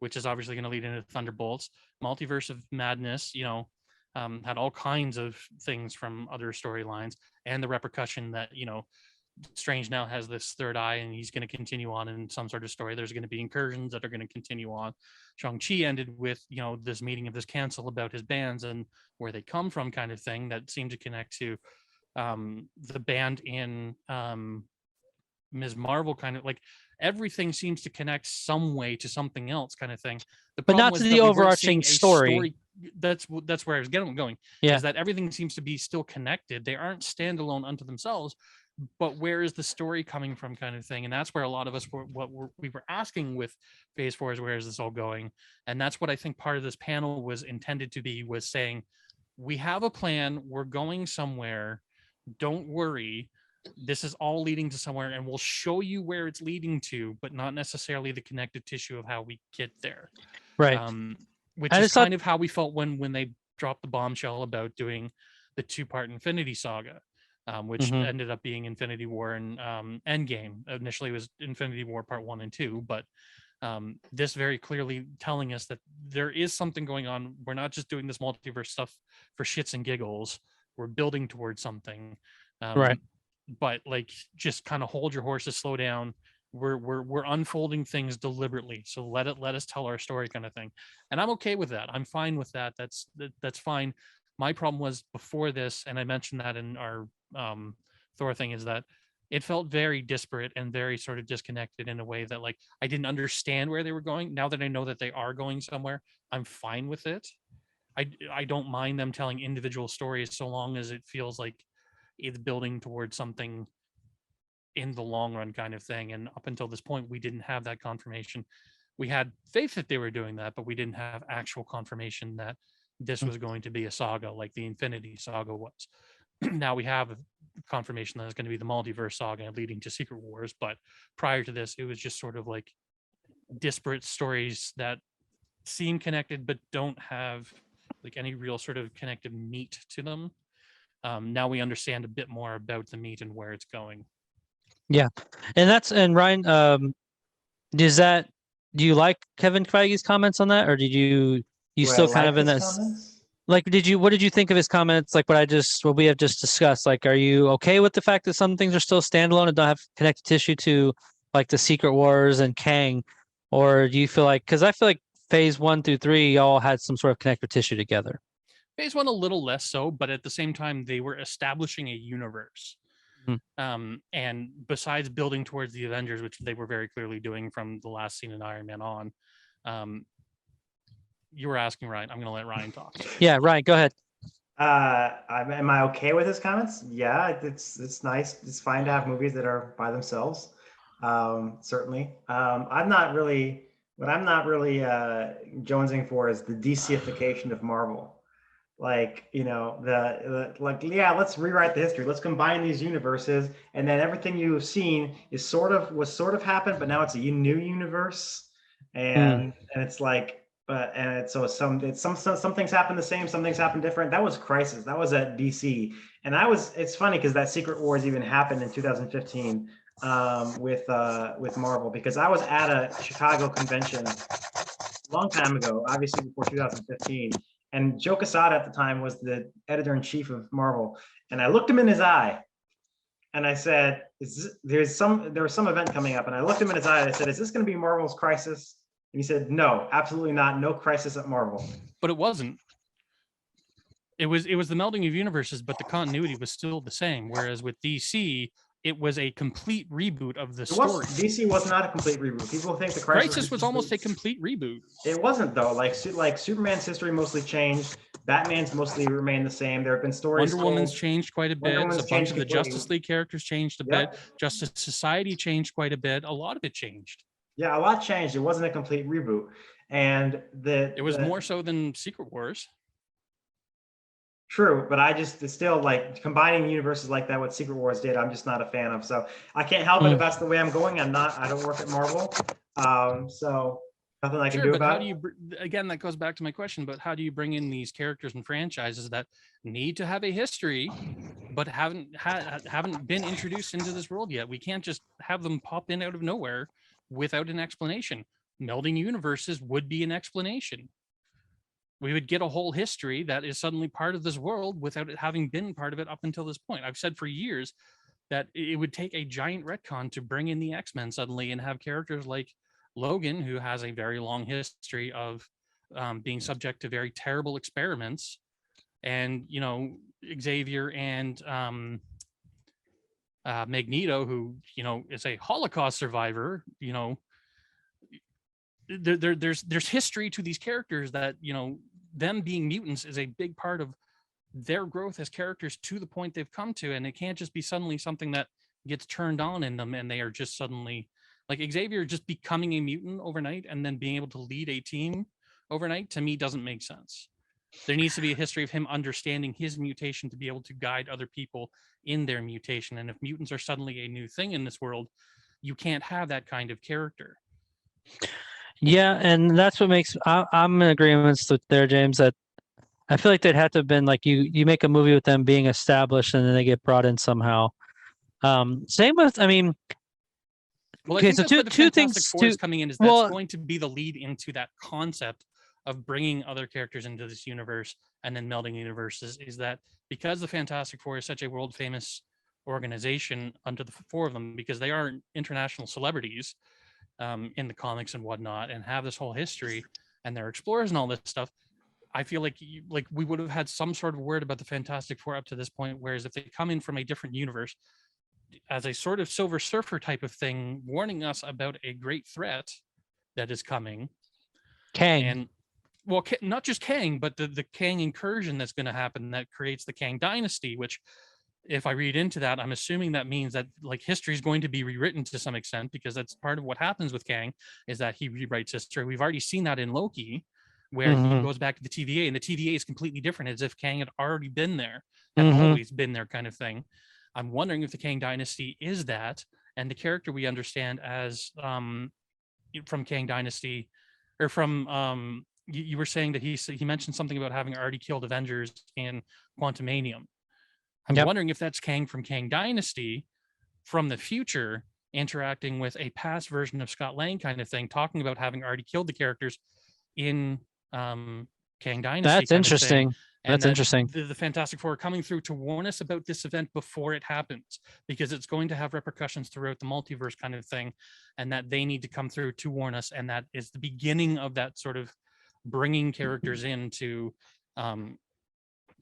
which is obviously going to lead into Thunderbolts. Multiverse of Madness, had all kinds of things from other storylines, and the repercussion that Strange now has this third eye and he's going to continue on in some sort of story. There's going to be incursions that are going to continue on. Shang-Chi ended with this meeting of this council about his bands and where they come from, kind of thing that seemed to connect to the band in Ms. Marvel, kind of like everything seems to connect some way to something else, kind of thing. But not to the overarching story. That's where I was going. Yeah. Is that everything seems to be still connected. They aren't standalone unto themselves, but where is the story coming from, kind of thing? And that's where a lot of us we were asking with Phase 4 is, where is this all going? And that's what I think part of this panel was intended to be, was saying, we have a plan, we're going somewhere, don't worry, this is all leading to somewhere, and we'll show you where it's leading to, but not necessarily the connective tissue of how we get there. Right. Which is kind of how we felt when they dropped the bombshell about doing the 2-part Infinity Saga, which ended up being Infinity War and Endgame. Initially it was Infinity War Part 1 and 2, but this very clearly telling us that there is something going on. We're not just doing this multiverse stuff for shits and giggles. We're building towards something. Right. But like, just kind of hold your horses, slow down. We're unfolding things deliberately, so let us tell our story, kind of thing. And I'm okay with that. I'm fine with that. That's fine. My problem was before this, and I mentioned that in our Thor thing, is that it felt very disparate and very sort of disconnected in a way that, like, I didn't understand where they were going. Now that I know that they are going somewhere, I'm fine with it. I don't mind them telling individual stories so long as it feels like it's building towards something in the long run, kind of thing. And up until this point, we didn't have that confirmation. We had faith that they were doing that, but we didn't have actual confirmation that this was going to be a saga like the Infinity Saga was. Now we have confirmation that it's going to be the multiverse saga leading to Secret Wars, but prior to this, it was just sort of like disparate stories that seem connected but don't have like any real sort of connected meat to them. Now we understand a bit more about the meat and where it's going. Yeah, and Ryan, do you like Kevin Feige's comments on that, or did you Do I still kind like of in his that? comments? Like, what did you think of his comments? Like what we have just discussed. Like, are you okay with the fact that some things are still standalone and don't have connective tissue to like the Secret Wars and Kang, or do you feel like? Because I feel like Phase 1 through 3 all had some sort of connective tissue together. Phase 1 a little less so, but at the same time they were establishing a universe. And besides building towards the Avengers, which they were very clearly doing from the last scene in Iron Man on, you were asking Ryan. I'm going to let Ryan talk. Yeah, Ryan, go ahead. Am I okay with his comments? Yeah, it's nice. It's fine to have movies that are by themselves. Certainly. I'm not really jonesing for is the DCification of Marvel. Like, you know, yeah, let's rewrite the history. Let's combine these universes, and then everything you've seen was sort of happened, but now it's a new universe, and it's like, and it's so some things happen the same, some things happen different. That was Crisis. That was at DC, and it's funny because that Secret Wars even happened in 2015 with Marvel, because I was at a Chicago convention a long time ago, obviously before 2015. And Joe Quesada at the time was the editor-in-chief of Marvel. And I looked him in his eye and I said, there was some event coming up. And I looked him in his eye and I said, is this going to be Marvel's Crisis? And he said, no, absolutely not. No crisis at Marvel. But it wasn't. It was the melding of universes, but the continuity was still the same. Whereas with DC, it was a complete reboot of the story. DC was not a complete reboot. People think the Crisis was almost a complete reboot. It wasn't, though. Like Superman's history mostly changed. Batman's mostly remained the same. There have been stories. Wonder Woman's changed quite a bit. A bunch of the Justice League characters changed a bit. Justice Society changed quite a bit. A lot of it changed. Yeah, a lot changed. It wasn't a complete reboot. And it was more so than Secret Wars. True, but it's still like combining universes like that, what Secret Wars did, I'm just not a fan of. So I can't help it if that's the way I'm going. I don't work at Marvel. So nothing I can do about it. Again, that goes back to my question, but how do you bring in these characters and franchises that need to have a history, but haven't been introduced into this world yet? We can't just have them pop in out of nowhere without an explanation. Melding universes would be an explanation. We would get a whole history that is suddenly part of this world without it having been part of it up until this point. I've said for years that it would take a giant retcon to bring in the X-Men suddenly and have characters like Logan, who has a very long history of being subject to very terrible experiments, and, you know, Xavier and Magneto, who, you know, is a Holocaust survivor. You know, there's history to these characters that, you know, them being mutants is a big part of their growth as characters to the point they've come to, and it can't just be suddenly something that gets turned on in them and they are just suddenly like Xavier just becoming a mutant overnight and then being able to lead a team overnight. To me, doesn't make sense. There needs to be a history of him understanding his mutation to be able to guide other people in their mutation. And if mutants are suddenly a new thing in this world, you can't have that kind of character. Yeah, and that's what makes I'm in agreement with there, James, that I feel like they'd have to have been like you make a movie with them being established and then they get brought in somehow. Same with, I mean, well, I think so two things coming in is that's going to be the lead into that concept of bringing other characters into this universe and then melding universes, is that because the Fantastic Four is such a world famous organization under the four of them, because they are international celebrities in the comics and whatnot, and have this whole history, and they're explorers and all this stuff. I feel like we would have had some sort of word about the Fantastic Four up to this point. Whereas if they come in from a different universe as a sort of Silver Surfer type of thing, warning us about a great threat that is coming, Kang, and well, not just Kang, but the Kang incursion that's going to happen that creates the Kang dynasty, which, if I read into that, I'm assuming that means that like history is going to be rewritten to some extent, because that's part of what happens with Kang, is that he rewrites history. We've already seen that in Loki, where he goes back to the TVA, and the TVA is completely different, as if Kang had already been there, had always been there, kind of thing. I'm wondering if the Kang dynasty is that, and the character we understand as from Kang dynasty, or from you were saying that he mentioned something about having already killed Avengers in Quantumanium. I'm wondering if that's Kang from Kang Dynasty from the future interacting with a past version of Scott Lang kind of thing, talking about having already killed the characters in Kang Dynasty. That's interesting. That's interesting. The Fantastic Four are coming through to warn us about this event before it happens, because it's going to have repercussions throughout the multiverse kind of thing, and that they need to come through to warn us. And that is the beginning of that sort of bringing characters in to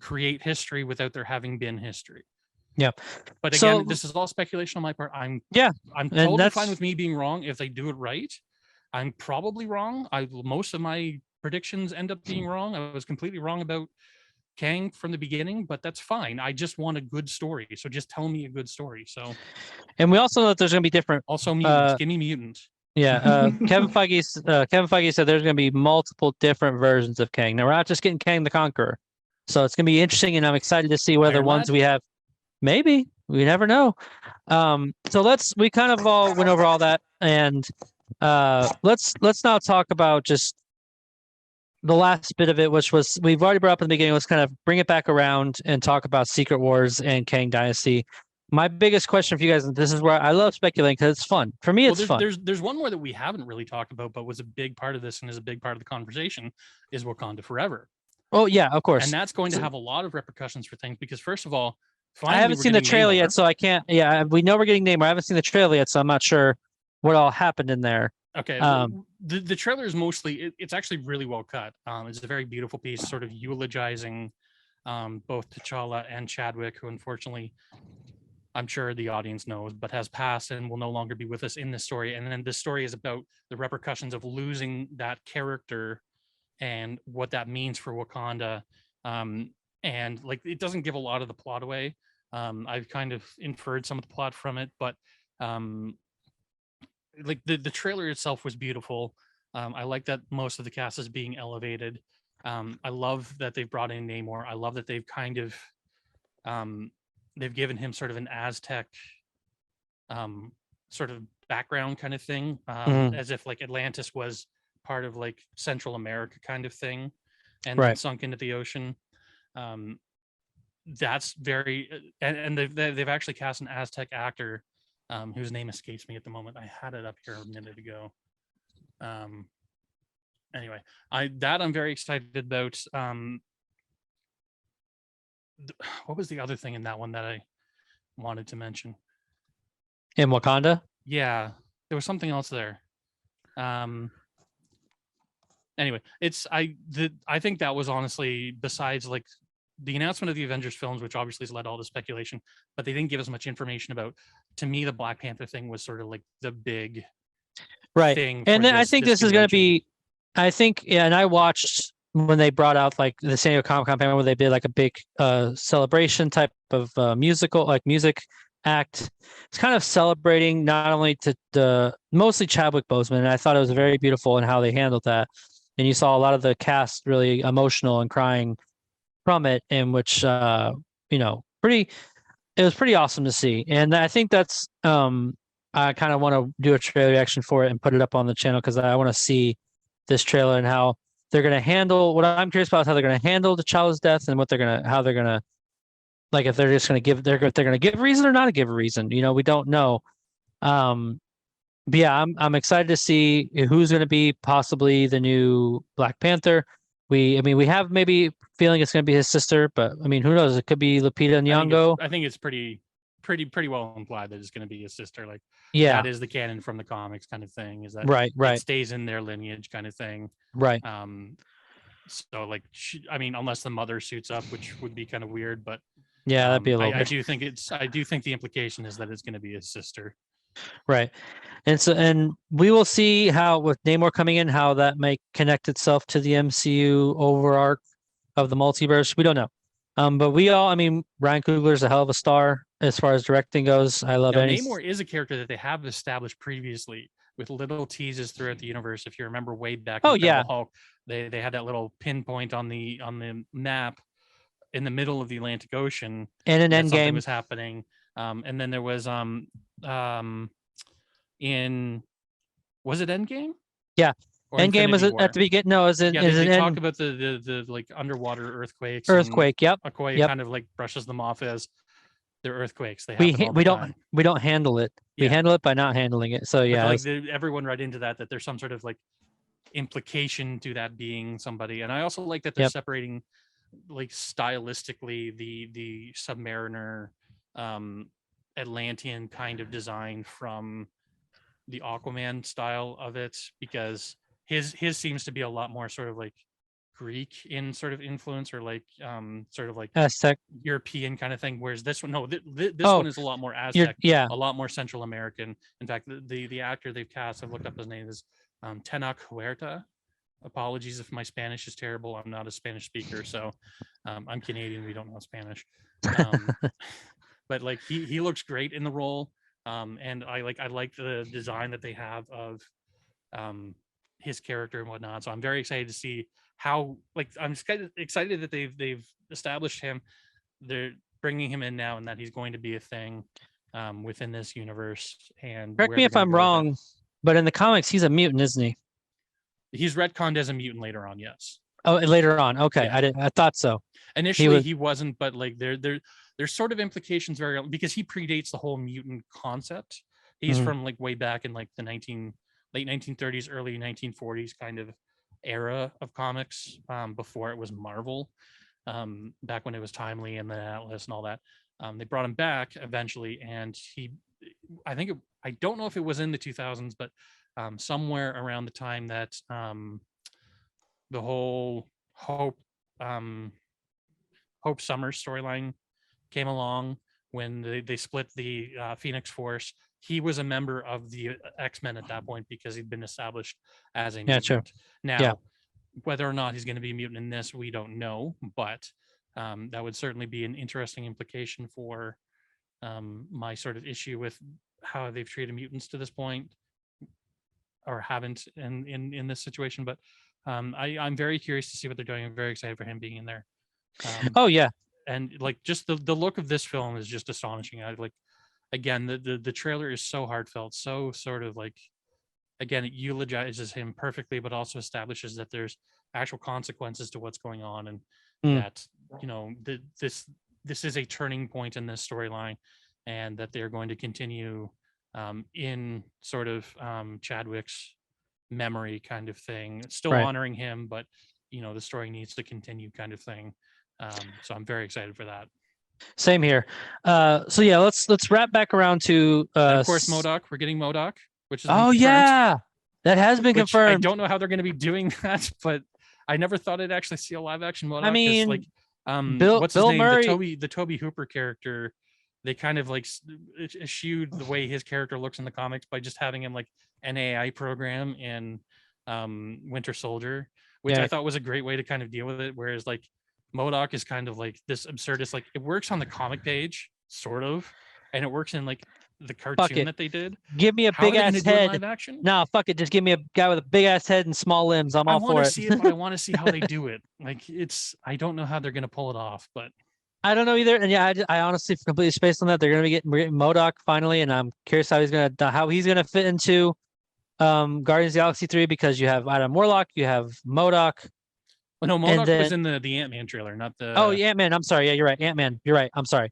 create history without there having been history. Yeah. But again, this is all speculation on my part. I'm totally fine with me being wrong if they do it right. I'm probably wrong. Most of my predictions end up being wrong. I was completely wrong about Kang from the beginning, but that's fine. I just want a good story. So just tell me a good story. So, and we also know that there's going to be different. Also, mutants. Give me mutants. Yeah, Kevin Feige said there's going to be multiple different versions of Kang. Now we're not just getting Kang the Conqueror, so it's going to be interesting, and I'm excited to see whether Iron ones Lad? we have. Maybe we never know. So we kind of all went over all that, and let's now talk about just the last bit of it, which was we've already brought up in the beginning. Let's kind of bring it back around and talk about Secret Wars and Kang Dynasty. My biggest question for you guys, and this is where I love speculating because it's fun. For me, it's fun. There's one more that we haven't really talked about, but was a big part of this and is a big part of the conversation, is Wakanda Forever. Oh yeah, of course. And that's going to have a lot of repercussions for things, because first of all, I haven't seen the trailer yet, so I can't. Yeah, we know we're getting Namor. I haven't seen the trailer yet, so I'm not sure what all happened in there. Okay. The trailer is mostly, it's actually really well cut. It's a very beautiful piece, sort of eulogizing both T'Challa and Chadwick, who unfortunately, I'm sure the audience knows, but has passed and will no longer be with us in this story. And then this story is about the repercussions of losing that character and what that means for Wakanda. And like, it doesn't give a lot of the plot away. I've kind of inferred some of the plot from it, but like the trailer itself was beautiful. I like that most of the cast is being elevated. I love that they've brought in Namor. I love that they've kind of they've given him sort of an Aztec sort of background kind of thing, as if like Atlantis was part of like Central America kind of thing, and then sunk into the ocean. That's very, and they've actually cast an Aztec actor whose name escapes me at the moment. I had it up here a minute ago. Anyway, I'm very excited about. What was the other thing in that one that I wanted to mention? In Wakanda? Yeah, there was something else there. Anyway, I think that was honestly, besides like the announcement of the Avengers films, which obviously has led all the speculation, but they didn't give us much information about. To me, the Black Panther thing was sort of like the big thing. And then I think this is going to be, and I watched when they brought out like the San Diego Comic-Con panel where they did like a big celebration type of music act. It's kind of celebrating not only to the mostly Chadwick Boseman, and I thought it was very beautiful in how they handled that. And you saw a lot of the cast really emotional and crying from it, in which it was pretty awesome to see. And I think that's I kind of want to do a trailer reaction for it and put it up on the channel, because I want to see this trailer and how they're going to handle. What I'm curious about is how they're going to handle T'Challa's death, and how they're going to, like, if they're just going to give, they're going to give a reason or not give a reason. We don't know. But yeah, I'm excited to see who's going to be possibly the new Black Panther. We have maybe feeling it's going to be his sister, but I mean, who knows? It could be Lupita Nyong'o. I think it's pretty well implied that it's going to be his sister. Like, yeah, that is the canon from the comics kind of thing. Is that right? It stays in their lineage kind of thing. Right. So like, unless the mother suits up, which would be kind of weird, but yeah, that'd be a little. I do think the implication is that it's going to be his sister. Right. And we will see how, with Namor coming in, how that may connect itself to the MCU over arc of the multiverse. We don't know. But Ryan Coogler's a hell of a star as far as directing goes. I love it. Namor is a character that they have established previously with little teases throughout the universe. If you remember way back, Hulk, they had that little pinpoint on the map in the middle of the Atlantic Ocean, and an Endgame something was happening. And then there was was it Endgame? Yeah. Endgame is at the beginning. No, is it? Yeah, is they it talk about the like underwater earthquakes. earthquake? Yep. Okoye kind of like brushes them off as they're earthquakes. They happen all the time. We don't handle it. We handle it by not handling it. So yeah, like everyone read into that there's some sort of like implication to that being somebody. And I also like that they're separating like stylistically the Submariner Atlantean kind of design from the Aquaman style of it, because his seems to be a lot more sort of like Greek in sort of influence, or like sort of like Aztec European kind of thing, whereas this one this one is a lot more Aztec, a lot more Central American. In fact, the actor they've cast, I've looked up his name, is Tenoch Huerta. Apologies if my Spanish is terrible. I'm not a Spanish speaker, so I'm Canadian, we don't know Spanish. But like he looks great in the role, and I like the design that they have of his character and whatnot. So I'm very excited to see how, like, I'm excited that they've established him. They're bringing him in now, and that he's going to be a thing within this universe. And correct me if I'm wrong, but in the comics, he's a mutant, isn't he? He's retconned as a mutant later on. Yes. Oh, later on. Okay, yeah. I thought so. Initially, he wasn't, but like there's sort of implications because he predates the whole mutant concept. He's from like way back in like the late 1930s, early 1940s kind of era of comics, before it was Marvel, back when it was Timely and the Atlas and all that. They brought him back eventually, and I don't know if it was in the 2000s, but somewhere around the time that the whole Hope Summers storyline came along, when they split the Phoenix Force. He was a member of the X-Men at that point because he'd been established as a mutant. True. Now, whether or not he's going to be a mutant in this, we don't know, but that would certainly be an interesting implication for my sort of issue with how they've treated mutants to this point, or haven't in this situation. But I'm very curious to see what they're doing. I'm very excited for him being in there. And like just the look of this film is just astonishing. Again, the trailer is so heartfelt, so sort of like, again, it eulogizes him perfectly, but also establishes that there's actual consequences to what's going on, and that, you know, this is a turning point in this storyline, and that they're going to continue in sort of Chadwick's memory kind of thing, still honoring him, but you know, the story needs to continue kind of thing. So I'm very excited for that. Same here. So yeah, let's wrap back around to of course MODOK. We're getting MODOK, which is that has been confirmed. I don't know how they're going to be doing that, but I never thought I'd actually see a live action MODOK. I mean, like what's Bill his name? Murray, The Toby Hooper character. They kind of like eschewed the way his character looks in the comics by just having him like an AI program in Winter Soldier, which I thought was a great way to kind of deal with it. Whereas like MODOK is kind of like this absurdist, like it works on the comic page, sort of, and it works in like the cartoon that they did. Give me a big ass head. No, fuck it. Just give me a guy with a big ass head and small limbs. I'm all for it. I want to see how they do it. Like I don't know how they're going to pull it off, but I don't know either. And yeah, I honestly completely spaced on that. They're going to be getting MODOK finally, and I'm curious how he's going to fit into Guardians of the Galaxy 3, because you have Adam Warlock, you have MODOK. Well, no, MODOK was in the Ant-Man trailer, not the. Oh, Ant-Man. I'm sorry. Yeah, you're right. Ant-Man. You're right. I'm sorry.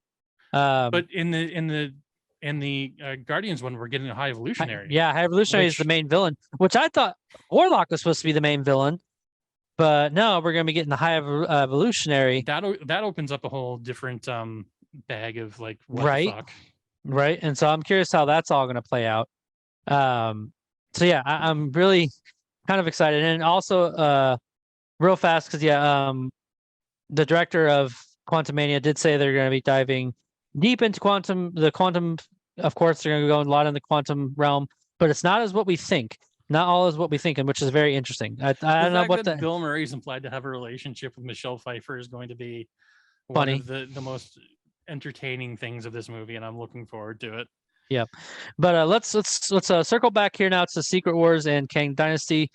But in the Guardians one, we're getting a High Evolutionary. High Evolutionary is the main villain, which I thought Warlock was supposed to be the main villain, but no, we're going to be getting the High Evolutionary. That opens up a whole different bag of like what the fuck. Right. And so I'm curious how that's all going to play out. So yeah, I'm really kind of excited, and also real fast, because the director of Quantumania did say they're going to be diving deep into the quantum. Of course, they're going to go a lot in the quantum realm, but it's not as what we think. Not all is what we think, and which is very interesting. I don't know what Bill Murray's implied to have a relationship with Michelle Pfeiffer is going to be funny. One of the most entertaining things of this movie, and I'm looking forward to it. Yeah, but let's circle back here now to Secret Wars and Kang Dynasty.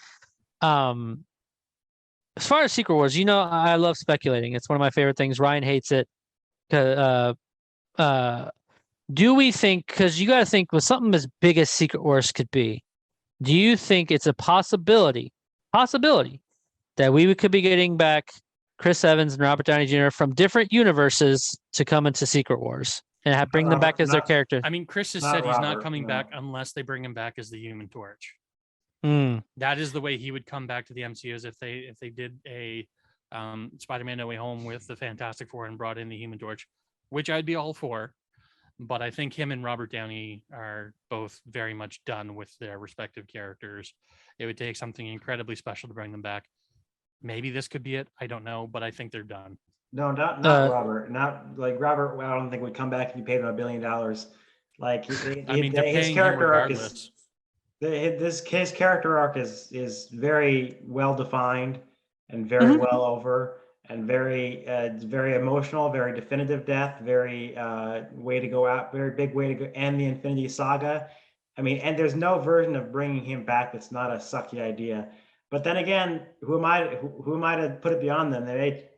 As far as Secret Wars, you know, I love speculating. It's one of my favorite things. Ryan hates it. Do we think, because you got to think with something as big as Secret Wars could be, do you think it's a possibility possibility that we could be getting back Chris Evans and Robert Downey Jr. from different universes to come into Secret Wars and bring them back as their character. I mean, Chris has said he's not coming back unless they bring him back as the Human Torch. That is the way he would come back to the MCU, is if they did a Spider-Man No Way Home with the Fantastic Four and brought in the Human Torch, which I'd be all for. But I think him and Robert Downey are both very much done with their respective characters. It would take something incredibly special to bring them back. Maybe this could be it. I don't know, but I think they're done. No, not Robert. Not like Robert. I don't think would come back if you paid him $1 billion. Like, his character arc is his character arc is very well defined and very well over and very emotional, very definitive death, very way to go out, very big way to go, and the Infinity Saga. I mean, and there's no version of bringing him back that's not a sucky idea. But then again, who am I to put it beyond them? They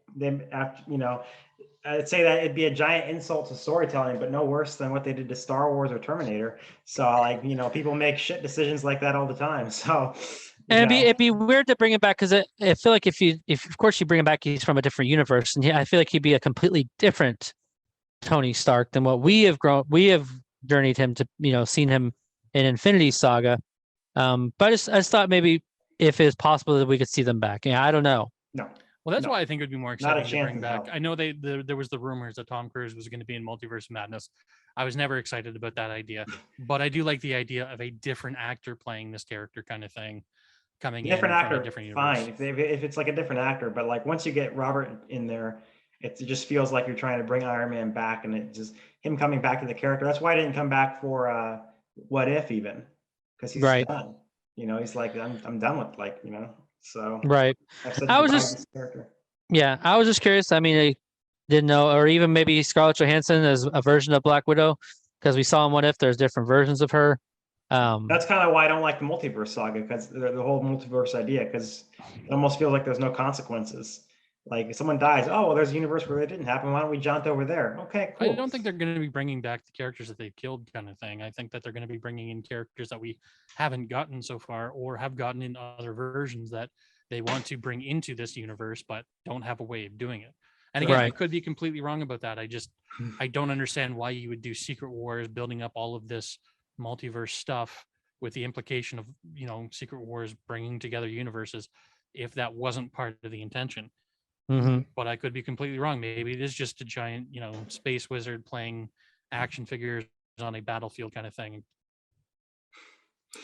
I'd say that it'd be a giant insult to storytelling, but no worse than what they did to Star Wars or Terminator. So people make shit decisions like that all the time. So and it'd be weird to bring him back, because I feel like if of course you bring him back, he's from a different universe, and I feel like he'd be a completely different Tony Stark than what we have journeyed him to, seen him in Infinity Saga. But I just thought maybe if it's possible that we could see them back. Yeah, I don't know. No. Well, that's why I think it would be more exciting to bring back. I know there was the rumors that Tom Cruise was going to be in Multiverse of Madness. I was never excited about that idea, but I do like the idea of a different actor playing this character kind of thing, coming in from a different universe. Fine, if it's like a different actor, but like once you get Robert in there, it just feels like you're trying to bring Iron Man back, and it just him coming back to the character. That's why I didn't come back for What If, even, because he's done. He's like, I'm done with so right. I was just curious. I mean, I didn't know, or even maybe Scarlett Johansson as a version of Black Widow, because we saw in What If there's different versions of her. That's kind of why I don't like the multiverse saga, because the whole multiverse idea, because it almost feels like there's no consequences. Like if someone dies, oh well, there's a universe where it didn't happen. Why don't we jaunt over there? Okay, cool. I don't think they're going to be bringing back the characters that they've killed, kind of thing. I think that they're going to be bringing in characters that we haven't gotten so far, or have gotten in other versions that they want to bring into this universe, but don't have a way of doing it. And again, I could be completely wrong about that. I don't understand why you would do Secret Wars, building up all of this multiverse stuff with the implication of Secret Wars bringing together universes, if that wasn't part of the intention. But I could be completely wrong. Maybe it is just a giant, space wizard playing action figures on a battlefield kind of thing.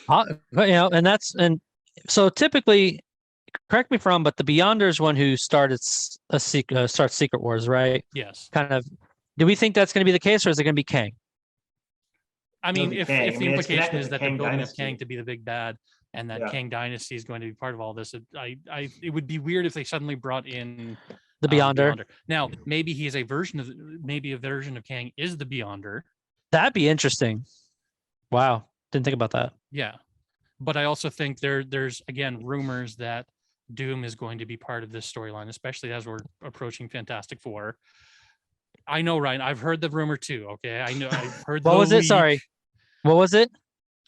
And so typically, correct me if I'm wrong, but the Beyonder's one who starts Secret Wars, right? Yes. Kind of. Do we think that's going to be the case, or is it going to be Kang? I mean, if the implication is that they're building up Kang to be the big bad, and that Kang Dynasty is going to be part of all this, it would be weird if they suddenly brought in the Beyonder. Now, maybe he is a version of Kang is the Beyonder. That'd be interesting. Wow, didn't think about that. Yeah, but I also think there's again rumors that Doom is going to be part of this storyline, especially as we're approaching Fantastic Four. I know, Ryan. I've heard the rumor too. Okay, I know. I've heard. What was it? Sorry, what was it?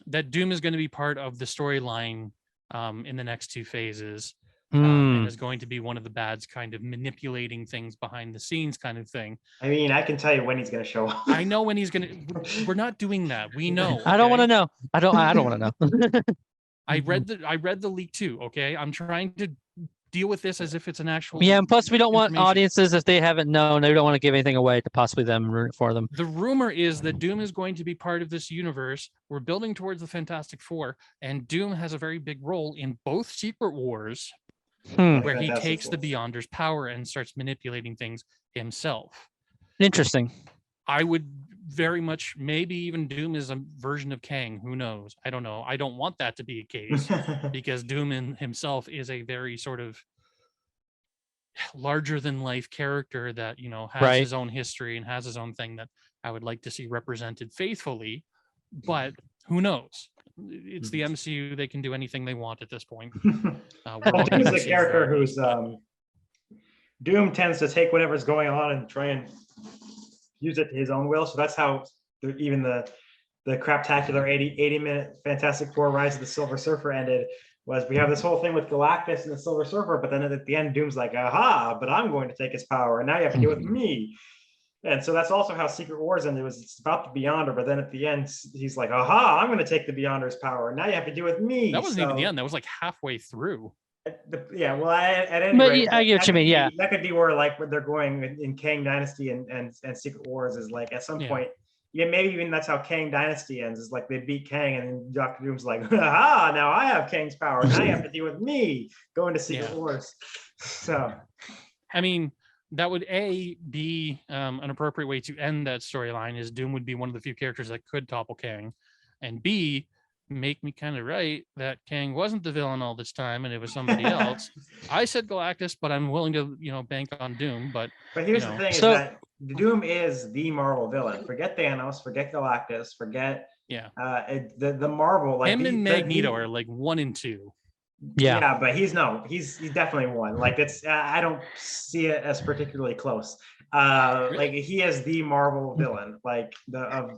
That Doom is going to be part of the storyline in the next two phases, and is going to be one of the bads, kind of manipulating things behind the scenes, kind of thing. I mean, I can tell you when he's going to show up. I know when he's going to. We're not doing that. We know. I don't want to know. I don't want to know. I read the leak too. Okay, I'm trying to deal with this as if it's an actual. Yeah, and plus we don't want audiences, if they haven't known, they don't want to give anything away to possibly them root for them. The rumor is that Doom is going to be part of this universe. We're building towards the Fantastic Four, and Doom has a very big role in both Secret Wars, where he takes the Beyonder's power and starts manipulating things himself. Interesting. I would very much, maybe even Doom is a version of Kang. Who knows? I don't know. I don't want that to be a case because Doom in himself is a very sort of larger than life character that, has his own history and has his own thing that I would like to see represented faithfully. But who knows? It's the MCU. They can do anything they want at this point. Doom's a character who's Doom tends to take whatever's going on and try and use it to his own will. So that's how even the craptacular 80-minute Fantastic Four Rise of the Silver Surfer ended, was we have this whole thing with Galactus and the Silver Surfer, but then at the end, Doom's like, aha, but I'm going to take his power, and now you have to deal with me. And so that's also how Secret Wars ended. It's about the Beyonder, but then at the end, he's like, aha, I'm going to take the Beyonder's power, and now you have to deal with me. That wasn't even the end. That was like halfway through. Yeah, well, at any rate, I get what you mean. Yeah, that could be where like where they're going in Kang Dynasty and Secret Wars is like at some point. Yeah, maybe even that's how Kang Dynasty ends. Is like they beat Kang, and then Doctor Doom's like, "Ah, now I have Kang's power. Now you have to deal with me going to Secret Wars." So, I mean, that would be an appropriate way to end that storyline. Is Doom would be one of the few characters that could topple Kang, and B, make me kind of right that Kang wasn't the villain all this time and it was somebody else. I said Galactus, but I'm willing to bank on Doom. But here's the thing: is that Doom is the Marvel villain. Forget Thanos, forget Galactus, forget the Marvel, like him and Magneto are like 1 and 2. Yeah, but he's definitely one. Like it's I don't see it as particularly close. Really? Like he is the Marvel villain. Like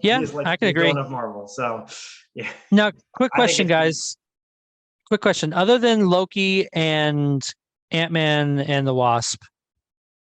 he's like I can agree. Villain of Marvel. So yeah. Now, quick question, guys. Quick question. Other than Loki and Ant-Man and the Wasp,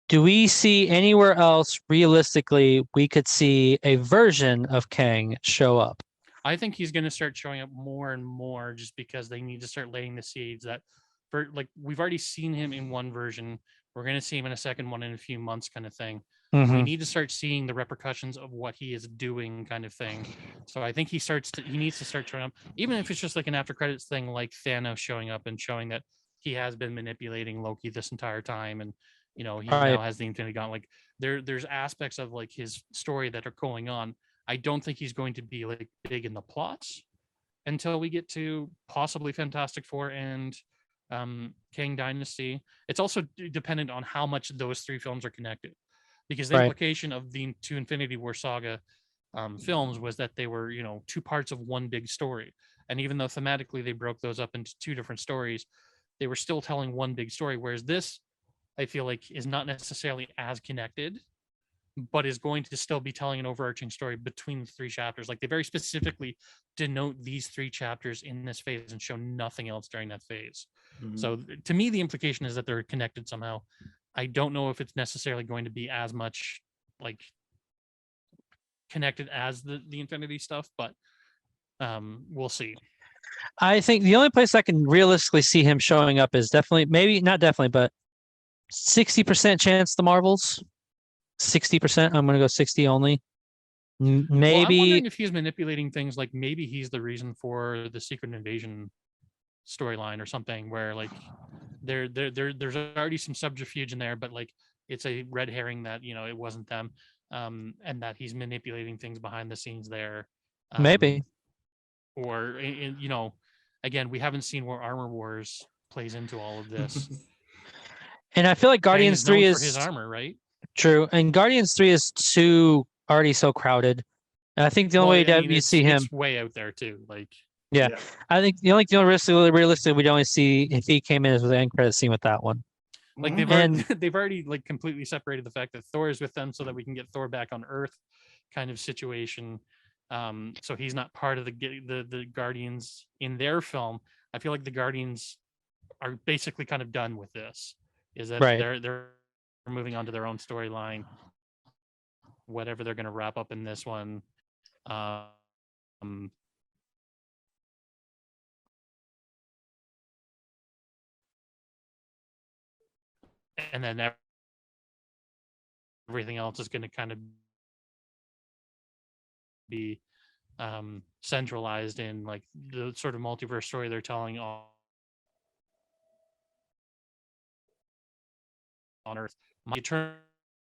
do we see anywhere else realistically we could see a version of Kang show up? I think he's going to start showing up more and more just because they need to start laying the seeds that for like we've already seen him in one version. We're going to see him in a second one in a few months kind of thing. We need to start seeing the repercussions of what he is doing kind of thing. So I think he needs to start showing up, even if it's just like an after credits thing, like Thanos showing up and showing that he has been manipulating Loki this entire time. And, he now has the Infinity Gauntlet. Like there's aspects of like his story that are going on. I don't think he's going to be like big in the plots until we get to possibly Fantastic Four and Kang Dynasty. It's also dependent on how much those 3 films are connected, because the implication of the 2 Infinity War saga films was that they were 2 parts of one big story. And even though thematically they broke those up into 2 different stories, they were still telling one big story. Whereas this, I feel like, is not necessarily as connected, but is going to still be telling an overarching story between the 3 chapters. Like they very specifically denote these 3 chapters in this phase and show nothing else during that phase. So to me, the implication is that they're connected somehow. I don't know if it's necessarily going to be as much like connected as the Infinity stuff, but we'll see. I think the only place I can realistically see him showing up is definitely, maybe not definitely, but 60% chance the Marvels. 60%. I'm going to go 60 only. Maybe. Well, I'm wondering if he's manipulating things, like maybe he's the reason for the Secret Invasion storyline or something, where like there's already some subterfuge in there, but like it's a red herring that it wasn't them, and that he's manipulating things behind the scenes there. Maybe. Or again, we haven't seen where Armor Wars plays into all of this. And I feel like Guardians 3 is for his armor, right? True, and Guardians 3 is already so crowded. And I think the only way that you see him, it's way out there too. Like, yeah. I think the only realistically we'd only see if he came in as the end credit scene with that one. Like they've already like completely separated the fact that Thor is with them so that we can get Thor back on Earth, kind of situation. So he's not part of the Guardians in their film. I feel like the Guardians are basically kind of done with this. Is that they're moving on to their own storyline, whatever they're going to wrap up in this one. And then everything else is going to kind of be centralized in like the sort of multiverse story they're telling on Earth. My Eternals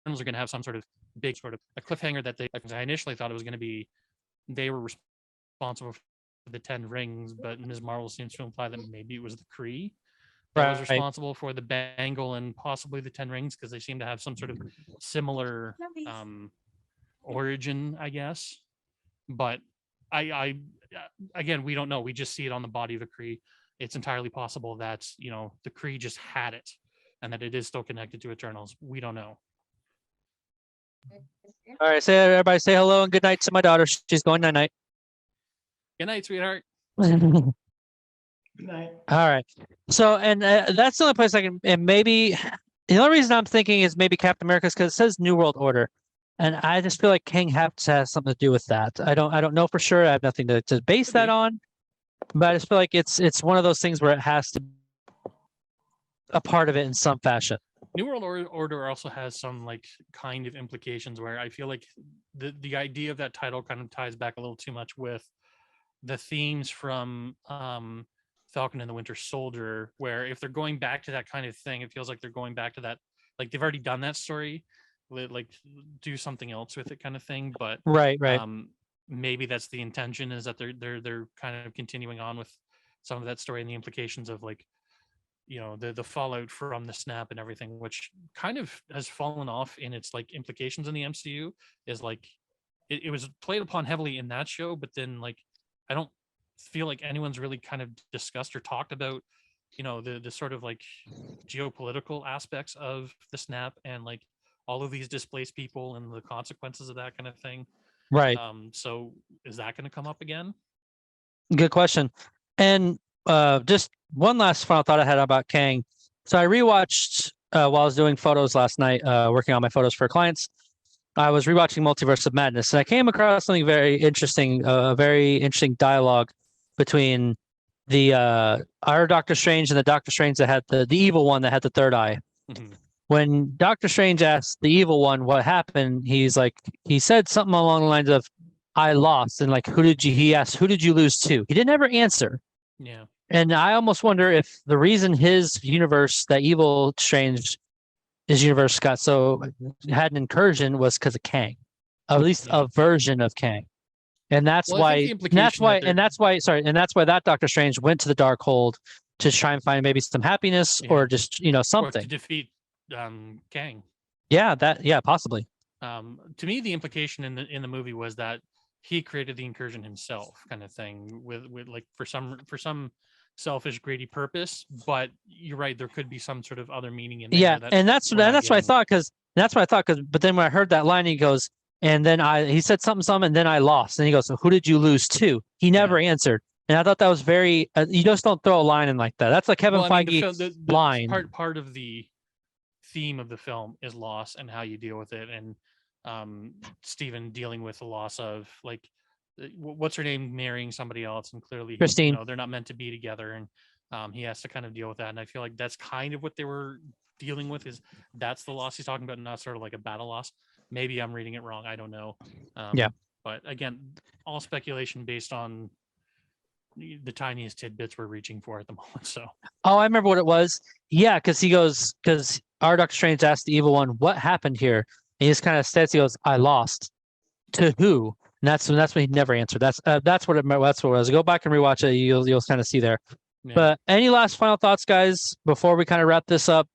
are going to have some sort of big sort of a cliffhanger that I initially thought it was going to be they were responsible for the 10 rings, but Ms. Marvel seems to imply that maybe it was the Kree that was responsible for the bangle and possibly the 10 rings, because they seem to have some sort of similar origin, I guess. But I again, we don't know. We just see it on the body of a Kree. It's entirely possible that the Kree just had it and that it is still connected to Eternals. We don't know. All right, everybody say hello and good night to my daughter. She's going night night. Good night, sweetheart. Good night. All right. So, and that's the only place I can, and maybe the only reason I'm thinking is maybe Captain America is because it says New World Order. And I just feel like King has to have something to do with that. I don't know for sure. I have nothing to base that on, but I just feel like it's one of those things where it has to be a part of it in some fashion. New World Order also has some like kind of implications where I feel like the idea of that title kind of ties back a little too much with the themes from Falcon and the Winter Soldier, where if they're going back to that kind of thing, it feels like they're going back to that, like they've already done that story, like do something else with it kind of thing. But right. Maybe that's the intention, is that they're kind of continuing on with some of that story and the implications of like, you know, the fallout from the snap and everything, which kind of has fallen off in its like implications in the MCU. Is like it was played upon heavily in that show, but then like I don't feel like anyone's really kind of discussed or talked about, you know, the sort of like geopolitical aspects of the snap and like all of these displaced people and the consequences of that kind of thing. Right. So is that going to come up again? Good question. And just one last final thought I had about Kang. So I rewatched while I was doing photos last night, working on my photos for clients. I was rewatching Multiverse of Madness, and I came across something very interesting, a very interesting dialogue between the our Doctor Strange and the Doctor Strange that had the evil one that had the third eye. Mm-hmm. When Doctor Strange asked the evil one what happened, he said something along the lines of, "I lost," and like, he asked, "Who did you lose to?" He didn't ever answer. Yeah. And I almost wonder if the reason his universe, that evil Strange, his universe had an incursion was because of Kang, at least a version of Kang. And that's why that Doctor Strange went to the Darkhold to try and find maybe some happiness or just, you know, something. Or to defeat Kang. Yeah, possibly. To me, the implication in the movie was that he created the incursion himself, kind of thing, with like for some selfish, greedy purpose. But you're right, there could be some sort of other meaning in there. Yeah, and that's what I thought, because but then when I heard that line, he goes, and then he said something, and then I lost. And he goes, so who did you lose to? He never answered. And I thought that was very, you just don't throw a line in like that. That's like Kevin Feige line. Part of the theme of the film is loss and how you deal with it. And Stephen dealing with the loss of, like, what's her name, marrying somebody else, and clearly Christine, you know, they're not meant to be together, and he has to kind of deal with that. And I feel like that's kind of what they were dealing with, is that's the loss he's talking about, not sort of like a battle loss. Maybe I'm reading it wrong, I don't know. But again, all speculation based on the tiniest tidbits we're reaching for at the moment. So I remember what it was. Yeah, because our Doctor Strange asked the evil one, what happened here? And he just kind of says, he goes, I lost. To who? And that's when he never answered. That's what it was. Go back and rewatch it. You'll kind of see there. Yeah. But any last final thoughts, guys, before we kind of wrap this up?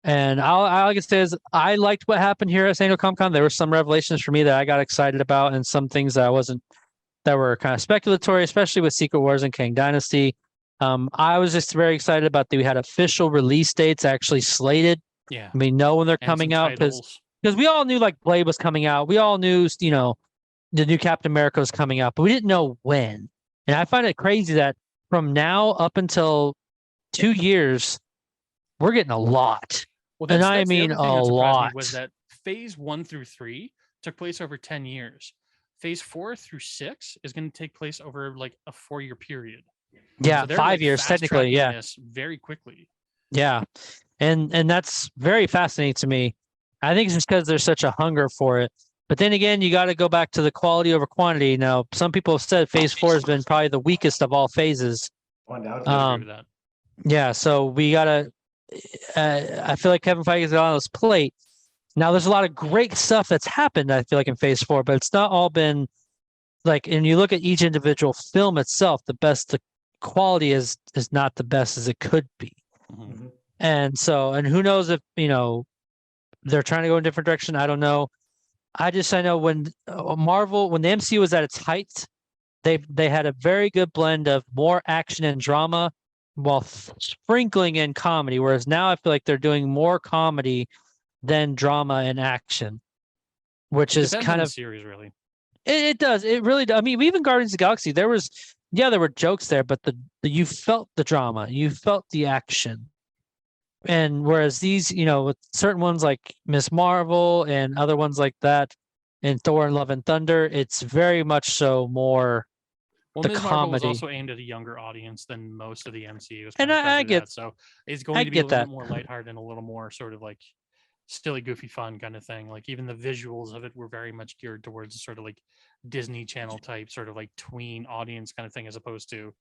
And all I can say is I liked what happened here at San Diego Comic-Con. There were some revelations for me that I got excited about, and some things that that were kind of speculatory, especially with Secret Wars and Kang Dynasty. I was just very excited about that we had official release dates actually slated. Yeah, we know when they're coming out, because we all knew like Blade was coming out. We all knew, you know, the new Captain America was coming out, but we didn't know when. And I find it crazy that from now up until 2 years, we're getting a lot. Well, and I mean a lot. Was that phase 1 through 3 took place over 10 years. Phase 4 through 6 is going to take place over like a 4-year period. Yeah, so 5 years technically. Yeah, very quickly. Yeah, and that's very fascinating to me. I think it's just because there's such a hunger for it. But then again, you got to go back to the quality over quantity. Now, some people have said phase 4 has been probably the weakest of all phases. Yeah, so we got to, I feel like Kevin Feige has got on his plate. Now, there's a lot of great stuff that's happened, I feel like, in phase 4, but it's not all been like, and you look at each individual film itself, the quality is not the best as it could be. Mm-hmm. And so, and who knows if, you know, they're trying to go in a different direction. I don't know. I know when Marvel, when the MCU was at its height, they had a very good blend of more action and drama while sprinkling in comedy. Whereas now I feel like they're doing more comedy than drama and action, which is kind of series, really. It does. It really does. I mean, even Guardians of the Galaxy, there was there were jokes there, but you felt the drama, you felt the action. And whereas these, with certain ones like Miss Marvel and other ones like that, and Thor and Love and Thunder, it's very much so more the Ms. Marvel was comedy. also aimed at a younger audience than most of the MCU. And I get that. So it's going to be a little bit more lighthearted and a little more sort of like silly, goofy fun kind of thing. Like even the visuals of it were very much geared towards sort of like Disney Channel type, sort of like tween audience kind of thing, as opposed to,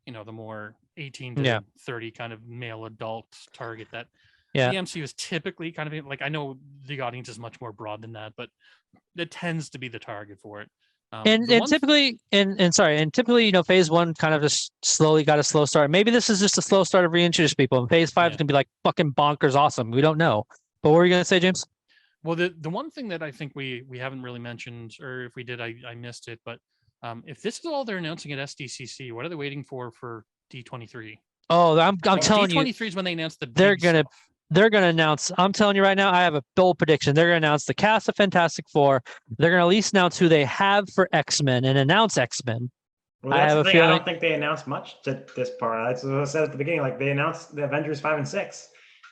the more 18 to 30 kind of male adult target that the MCU is typically kind of like. I know the audience is much more broad than that, but it tends to be the target for it. And typically, phase one kind of just slowly got a slow start. Maybe this is just a slow start of reintroduce people. And phase 5 is gonna be like fucking bonkers awesome. We don't know. But what were you gonna say, James? Well, the one thing that I think we haven't really mentioned, or if we did, I missed it. But if this is all they're announcing at SDCC, what are they waiting for D23? Oh, I'm telling you, D23 is when they announce they're gonna announce. I'm telling you right now, I have a bold prediction. They're gonna announce the cast of Fantastic Four. They're gonna at least announce who they have for X-Men and announce X-Men. Well, that's the thing. I don't think they announced much to this part. That's what I said at the beginning. Like they announced the Avengers 5 and 6,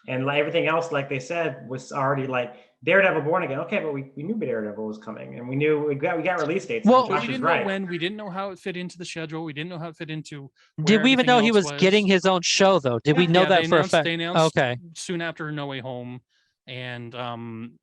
and like everything else, like they said, was already like Daredevil Born Again. Okay, but we knew Daredevil was coming, and we knew we got release dates. Well, we didn't know when. We didn't know how it fit into the schedule. We didn't know how it fit into. Did we even know he was getting his own show though? Did we know that for a fact? They announced soon after No Way Home and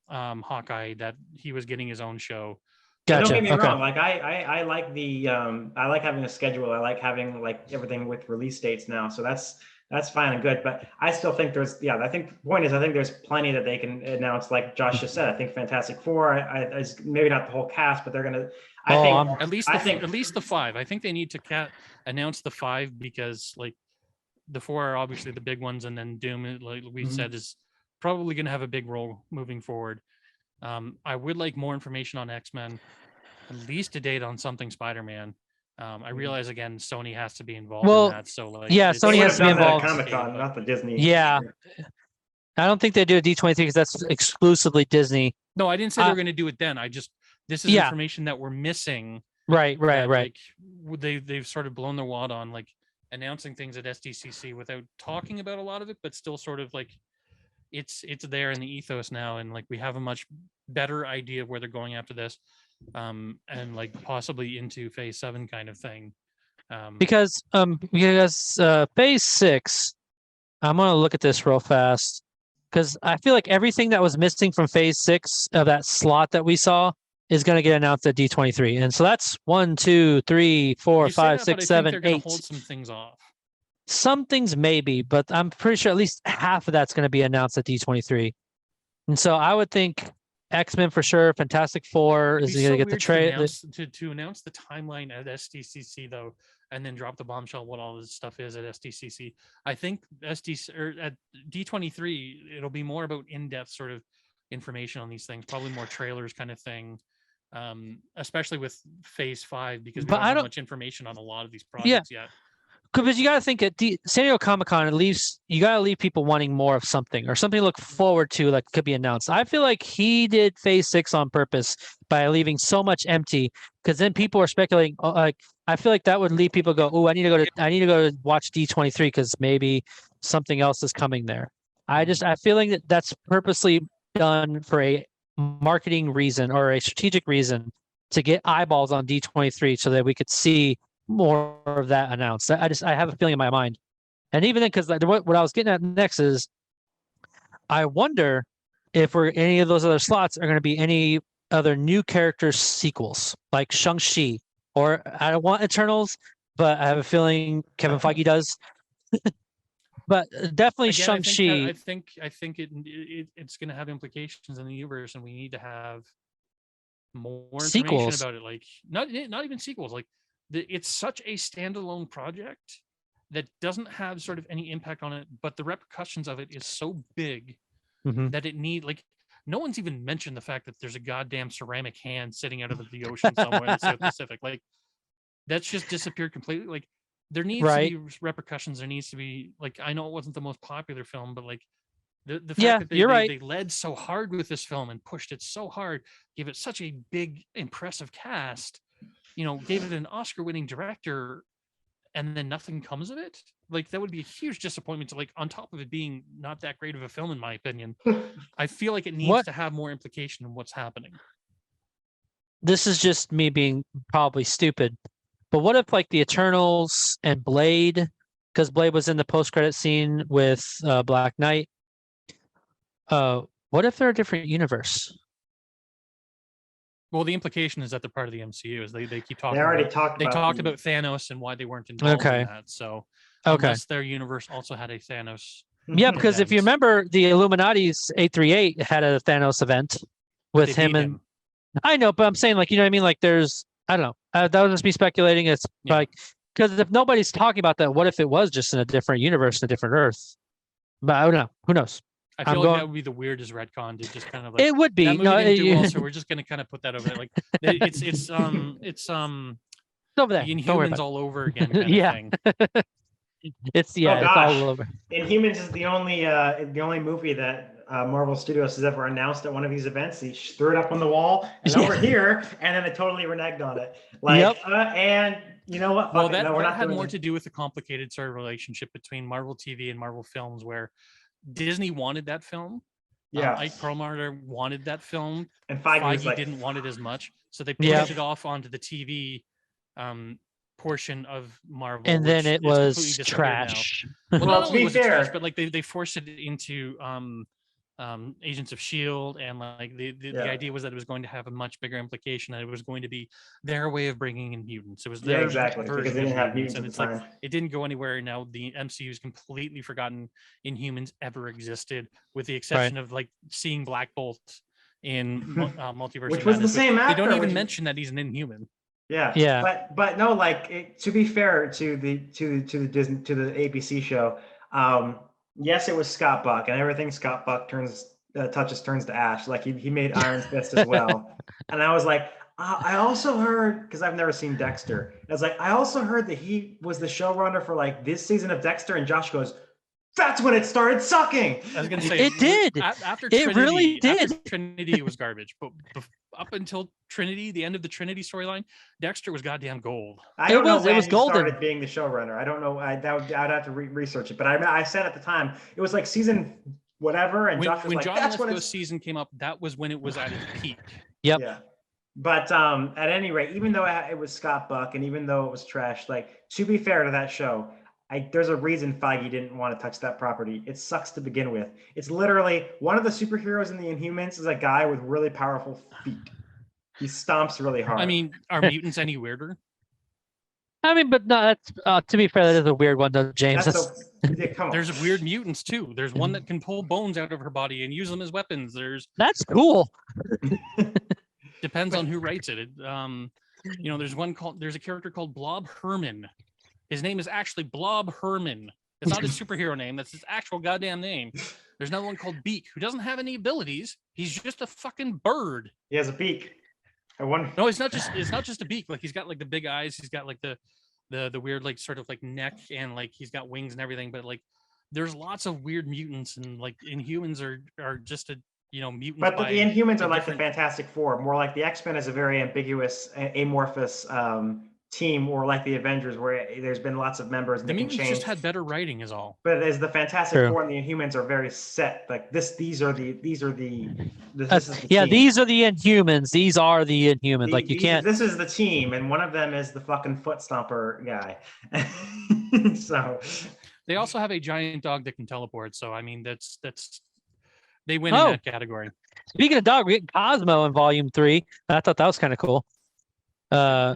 Hawkeye that he was getting his own show. Gotcha. Don't get me wrong. Like I like the I like having a schedule. I like having like everything with release dates now. So that's fine and good. But I still think I think the point is I think there's plenty that they can announce. Like Josh just said, I think Fantastic Four. I maybe not the whole cast, but they're gonna. At least the 5. I think they need to announce the 5 because like the 4 are obviously the big ones, and then Doom, like we said, is probably going to have a big role moving forward. I would like more information on X-Men, at least a date on something Spider-Man. I realize again, Sony has to be involved in that. So like, Sony has to be involved. Comic-Con, not the Disney. Yeah, I don't think they do a D23 because that's exclusively Disney. No, I didn't say they were going to do it then. This is information that we're missing. Right. Like, they've sort of blown their wad on like announcing things at SDCC without talking about a lot of it, but still sort of like it's there in the ethos now, and like we have a much better idea of where they're going after this, and like possibly into phase 7 kind of thing. Because phase 6, I'm gonna look at this real fast because I feel like everything that was missing from phase 6 of that slot that we saw is going to get announced at D23. And so that's 1, 2, 3, 4, 5, 6, 7, 8. Hold some things off. Some things maybe, but I'm pretty sure at least half of that's going to be announced at D23. And so I would think X-Men for sure. Fantastic Four is going to get the trailer. To announce the timeline at SDCC though, and then drop the bombshell what all this stuff is at SDCC. I think at D23 it'll be more about in-depth sort of information on these things, probably more trailers kind of thing. Especially with phase 5 because we don't have much information on a lot of these projects yet. Because you got to think at San Diego Comic-Con, at least you got to leave people wanting more of something or something to look forward to that could be announced. I feel like he did phase 6 on purpose by leaving so much empty because then people are speculating. I feel like that would leave people go, "Oh, I need to go to watch D23 because maybe something else is coming there." I feel like that's purposely done for a marketing reason or a strategic reason to get eyeballs on D23 so that we could see more of that announced. I have a feeling in my mind. And even then, because what I was getting at next is I wonder if any of those other slots are going to be any other new character sequels like Shang-Chi, or I don't want Eternals, but I have a feeling Kevin Feige does. But definitely again, Shang-Chi. I think it's going to have implications in the universe, and we need to have more information about it. Like not even sequels. Like it's such a standalone project that doesn't have sort of any impact on it, but the repercussions of it is so big that it no one's even mentioned the fact that there's a goddamn ceramic hand sitting out of the ocean somewhere in the South Pacific. Like that's just disappeared completely. Like there needs to be repercussions. There needs to be like, I know it wasn't the most popular film, but like the fact that they led so hard with this film and pushed it so hard, gave it such a big, impressive cast, gave it an Oscar-winning director, and then nothing comes of it. Like that would be a huge disappointment to, like, on top of it being not that great of a film in my opinion. I feel like it needs to have more implication in what's happening. This is just me being probably stupid, but what if like the Eternals and Blade, because Blade was in the post-credit scene with Black Knight, what if they're a different universe? Well, the implication is that they're part of the MCU. Is they keep talking. They already about, talked. They talked about Thanos and why they weren't involved in that. So unless their universe also had a Thanos. Yeah, because if you remember, the Illuminati's 838 had a Thanos event with him and. I know, but I'm saying, like, you know what I mean? Like, there's, I don't know. That would just be speculating. It's like, because if nobody's talking about that, what if it was just in a different universe, in a different Earth? But I don't know. Who knows? I feel like that would be the weirdest retcon to just kind of like. It would be. That movie didn't do well, so we're just gonna kind of put that over there. Like, it's over there. The Inhumans all over again. Kind of thing. It's it's all over. Inhumans is the only movie that Marvel Studios has ever announced at one of these events. They threw it up on the wall and over here, and then they totally reneged on it. Like, and you know what? Well, that had more to do with the complicated sort of relationship between Marvel TV and Marvel Films, where Disney wanted that film. Yeah, Ike Perlmutter wanted that film, and Feige didn't want it as much, so they pushed it off onto the TV portion of Marvel, and then it was trash. Well, not only was it trash, but like they forced it into Agents of S.H.I.E.L.D. and like the idea was that it was going to have a much bigger implication, that it was going to be their way of bringing in mutants. It was their exactly, because they didn't have mutants, and it's like it didn't go anywhere. Now the MCU's completely forgotten Inhumans ever existed, with the exception of like seeing Black Bolt in Multiverse, which was the same actor. They don't even mention that he's an Inhuman. Yeah. But no, like to be fair to the ABC show, yes, it was Scott Buck, and everything Scott Buck touches turns to ash. Like he made Iron Fist as well. And I was like, I also heard, because I've never seen Dexter, I was like, I also heard that he was the showrunner for like this season of Dexter, and Josh goes, that's when it started sucking. I was gonna say it did. After Trinity, it really did. After Trinity was garbage, but up until Trinity, the end of the Trinity storyline, Dexter was goddamn gold. I don't know when he started being the showrunner. I don't know. I'd have to research it. But I said at the time it was like season whatever, and Josh was like, that's when the season came up. That was when it was at its peak. Yep. Yeah. But at any rate, even though it was Scott Buck, and even though it was trash, like, to be fair to that show, there's a reason Feige didn't want to touch that property. It sucks to begin with. It's literally one of the superheroes in the Inhumans is a guy with really powerful feet. He stomps really hard. I mean, are mutants any weirder? I mean, but no, that's to be fair, that is a weird one, though, James. There's weird mutants too. There's one that can pull bones out of her body and use them as weapons. That's cool. Depends on who writes it. There's a character called Blob Herman. His name is actually Blob Herman. It's not his superhero name. That's his actual goddamn name. There's another one called Beak, who doesn't have any abilities. He's just a fucking bird. He has a beak. No, it's not just a beak. Like, he's got like the big eyes. He's got like the weird like sort of like neck, and like he's got wings and everything. But like, there's lots of weird mutants, and like Inhumans are just a mutants. But the Inhumans are like the Fantastic Four. More like the X-Men is a very ambiguous, amorphous team, or like the Avengers, where there's been lots of members and the they can mutants change. just had better writing is all. But as the Fantastic Four and the Inhumans are very set. Like these are the these are the team. These are the Inhumans. These are the Inhumans. Like, you can't. This is the team, and one of them is the fucking foot stomper guy. So they also have a giant dog that can teleport. So I mean, that's they win in that category. Speaking of dog, we get Cosmo in Volume 3. I thought that was kind of cool.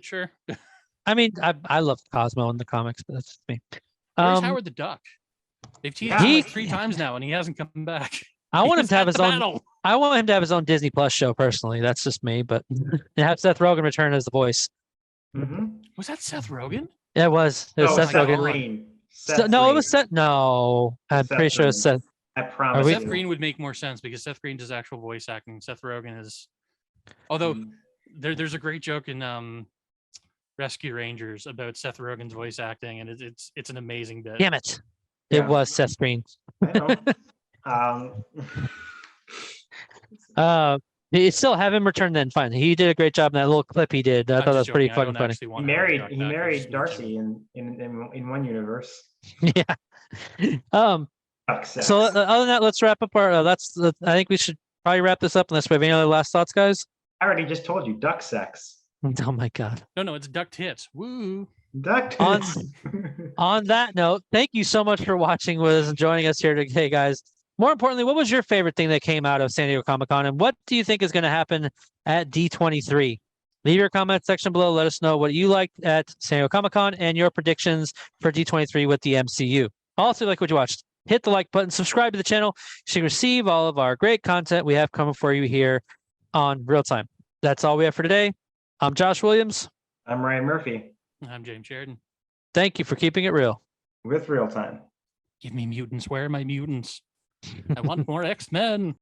Sure. I mean, I love Cosmo in the comics, but that's just me. Where's Howard the Duck? They've teased him like 3 times now, and he hasn't come back. I want him to have his own. I want him to have his own Disney Plus show personally. That's just me, but have Seth Rogen return as the voice. Mm-hmm. Was that Seth Rogen? Yeah, it was. It was Seth Rogen. Green. No, it was Seth. No, I'm pretty sure it's Seth. I promise. Seth Green would make more sense because Seth Green does actual voice acting. Seth Rogen is, although there's a great joke in Rescue Rangers about Seth Rogen's voice acting, and it's an amazing bit. Damn it! It was Seth Green. I know. You still have him return then. Fine. He did a great job in that little clip he did. I thought that was pretty fucking funny. He married Darcy in one universe. Yeah. So other than that, let's wrap up our. I think we should probably wrap this up unless we have any other last thoughts, guys. I already just told you, duck sex. Oh my god. No, it's duck tits. Woo. Duck tits. On that note, thank you so much for watching with us and joining us here today, guys. More importantly, what was your favorite thing that came out of San Diego Comic-Con, and what do you think is going to happen at D23? Leave your comment section below. Let us know what you liked at San Diego Comic-Con and your predictions for D23 with the MCU. Also, like what you watched, hit the like button, subscribe to the channel so you can receive all of our great content we have coming for you here on ReelTime. That's all we have for today. I'm Josh Williams. I'm Ryan Murphy. I'm James Sheridan. Thank you for keeping it real. With ReelTime. Give me mutants. Where are my mutants? I want more X-Men.